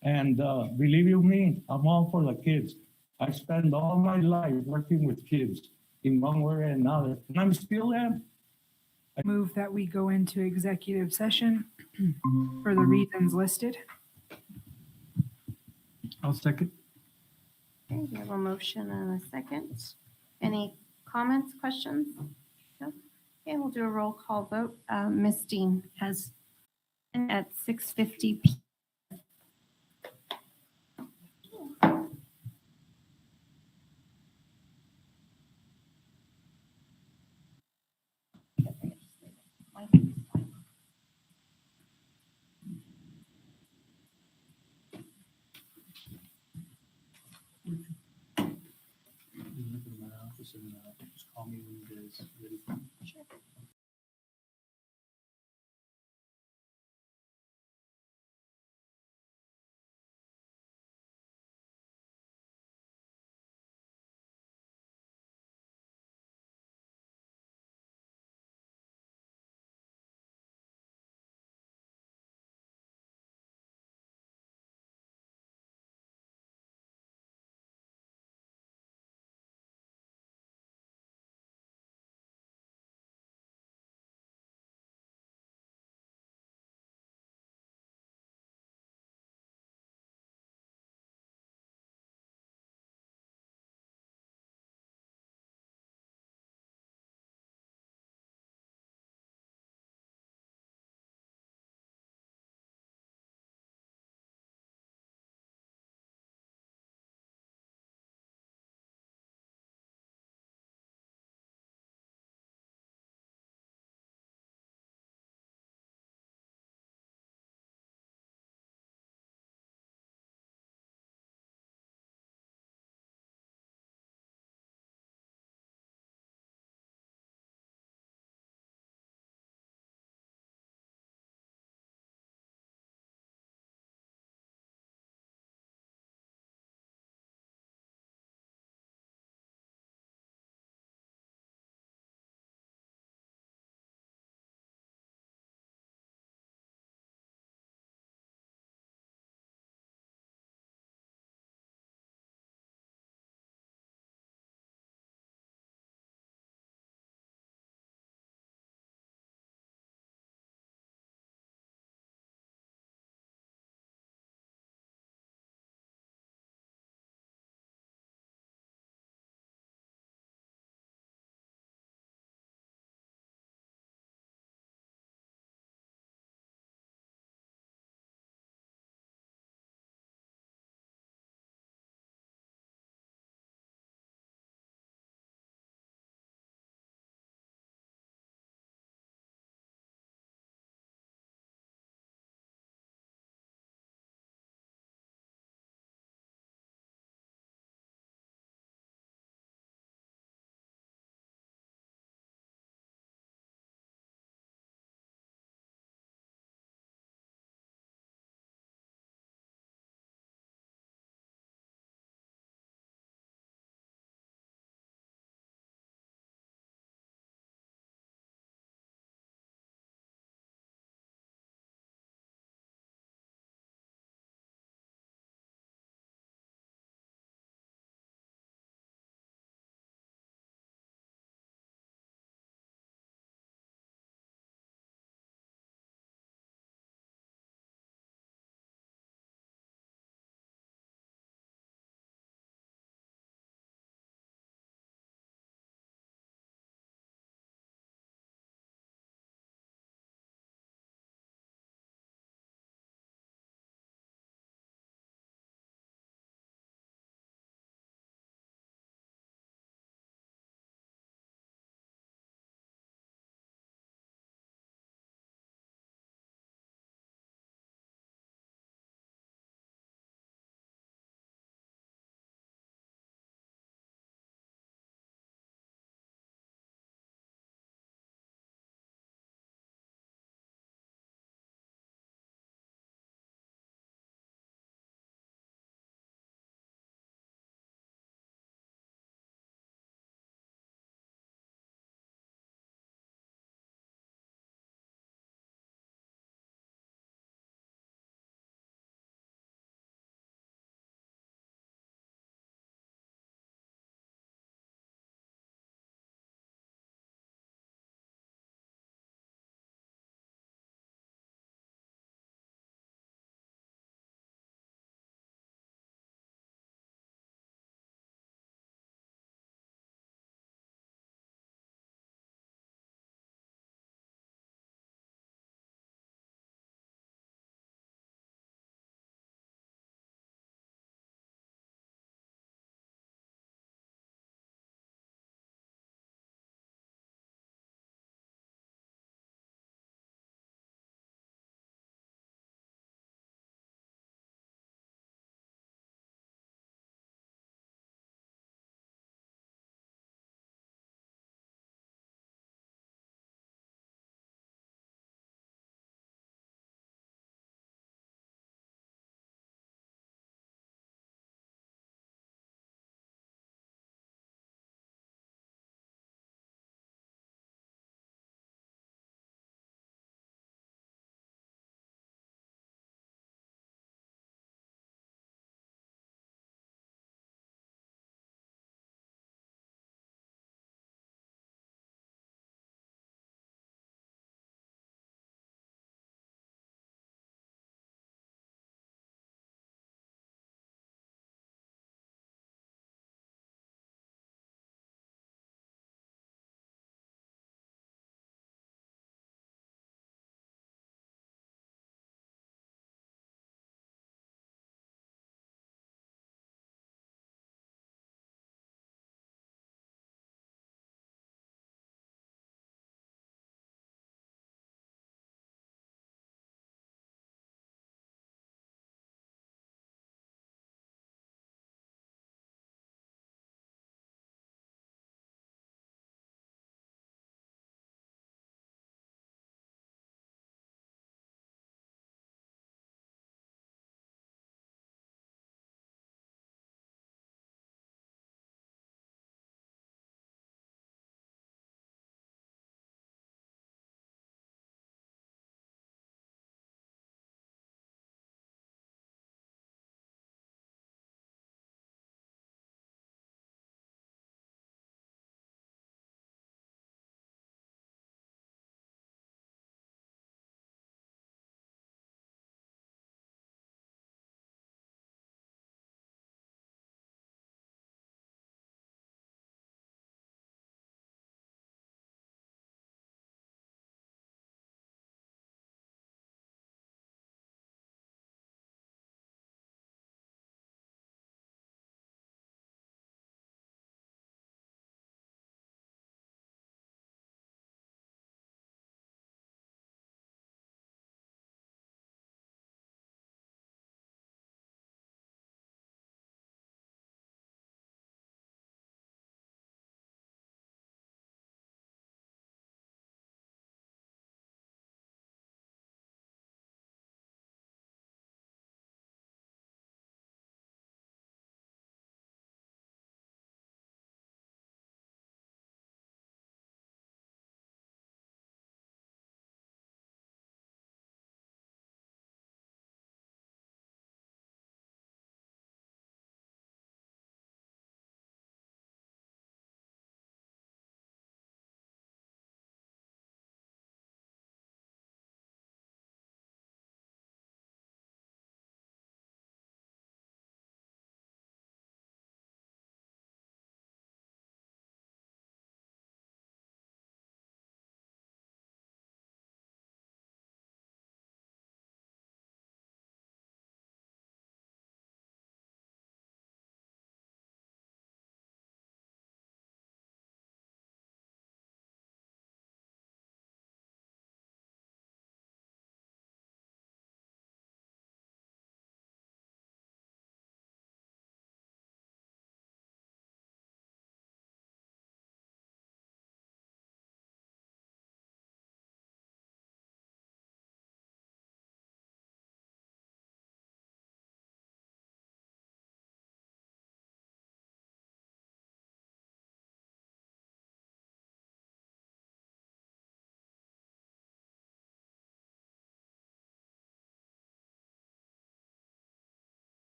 O: And believe you me, I'm all for the kids. I spend all my life working with kids in one way or another, and I'm still am.
C: Move that we go into executive session for the reasons listed.
F: I'll second.
B: Okay, we have a motion and a second. Any comments, questions? No? Okay, we'll do a roll call vote. Ms. Dean has at 6:50 p.m.
J: Just call me when you guys are ready.
B: Sure.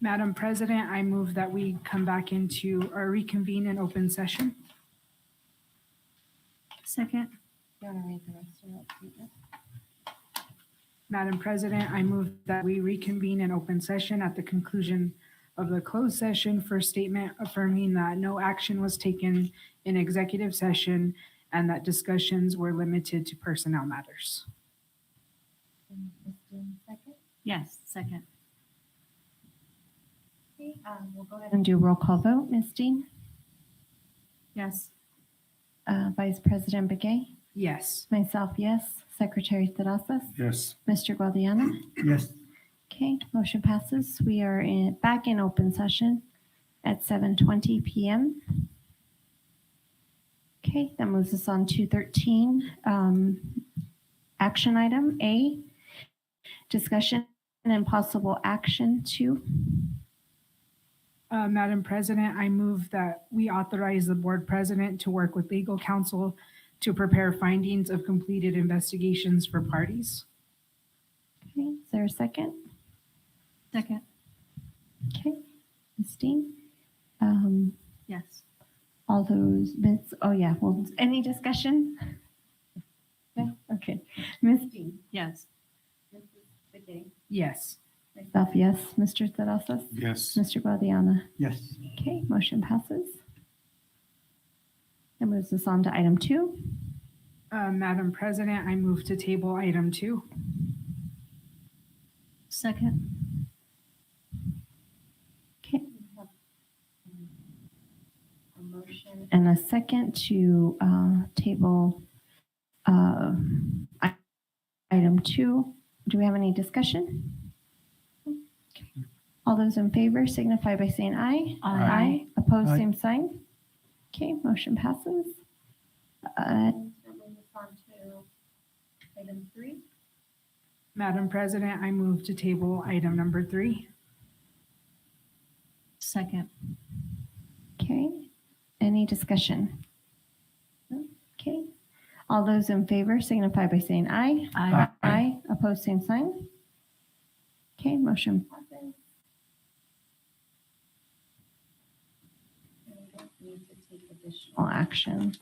C: Madam President, I move that we come back into or reconvene in open session.
E: Second.
N: You want to read the rest of that statement?
C: Madam President, I move that we reconvene in open session at the conclusion of the closed session for statement affirming that no action was taken in executive session and that discussions were limited to personnel matters.
N: And Ms. Dean, second.
E: Yes, second.
N: Okay, we'll go ahead and do a roll call vote. Ms. Dean,
E: Yes.
N: Vice President Begay,
C: Yes.
N: myself, yes. Secretary Terrazas,
D: Yes.
N: Mr. Guadiana.
A: Yes.
N: Okay, motion passes. We are back in open session at 7:20 p.m. Okay, that moves us on to 13. Action item A, discussion and possible action to.
C: Madam President, I move that we authorize the board president to work with legal counsel to prepare findings of completed investigations for parties.
N: Okay, is there a second?
E: Second.
N: Okay, Ms. Dean.
E: Yes.
N: All those, well, any discussion? No, okay. Ms. Dean.
E: Yes.
C: Yes.
N: Myself, yes. Mr. Terrazas.
D: Yes.
N: Mr. Guadiana.
A: Yes.
N: Okay, motion passes. That moves us on to item 2.
C: Madam President, I move to table item 2.
E: Second.
N: Okay. A motion and a second to table item 2. Do we have any discussion? Okay. All those in favor signify by saying aye.
E: Aye.
N: Opposed,
A: Aye.
N: same sign. Okay, motion passes. Item 3.
C: Madam President, I move to table item number 3.
E: Second.
N: Okay, any discussion? No? Okay, all those in favor signify by saying aye.
E: Aye.
N: Aye. Opposed, same sign. Okay, motion passes. We don't need to take additional action.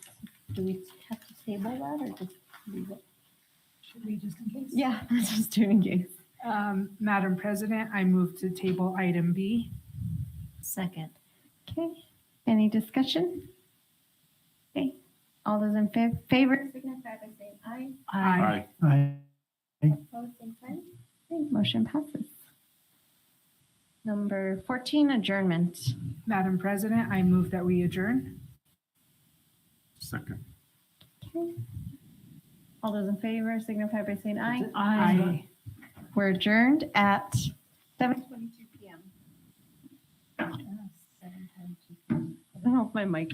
N: Do we have to table that or just leave it?
C: Should we just in case?
N: Yeah, let's just do it in case.
C: Madam President, I move to table item B.
E: Second.
N: Okay, any discussion? Okay, all those in favor signify by saying aye.
E: Aye.
A: Aye.
N: Opposed, same sign. Okay, motion passes. Number 14, adjournment.
C: Madam President, I move that we adjourn.
D: Second.
N: Okay. All those in favor signify by saying aye.
C: Aye.
N: We're adjourned at 7:22 p.m. I don't know if my mic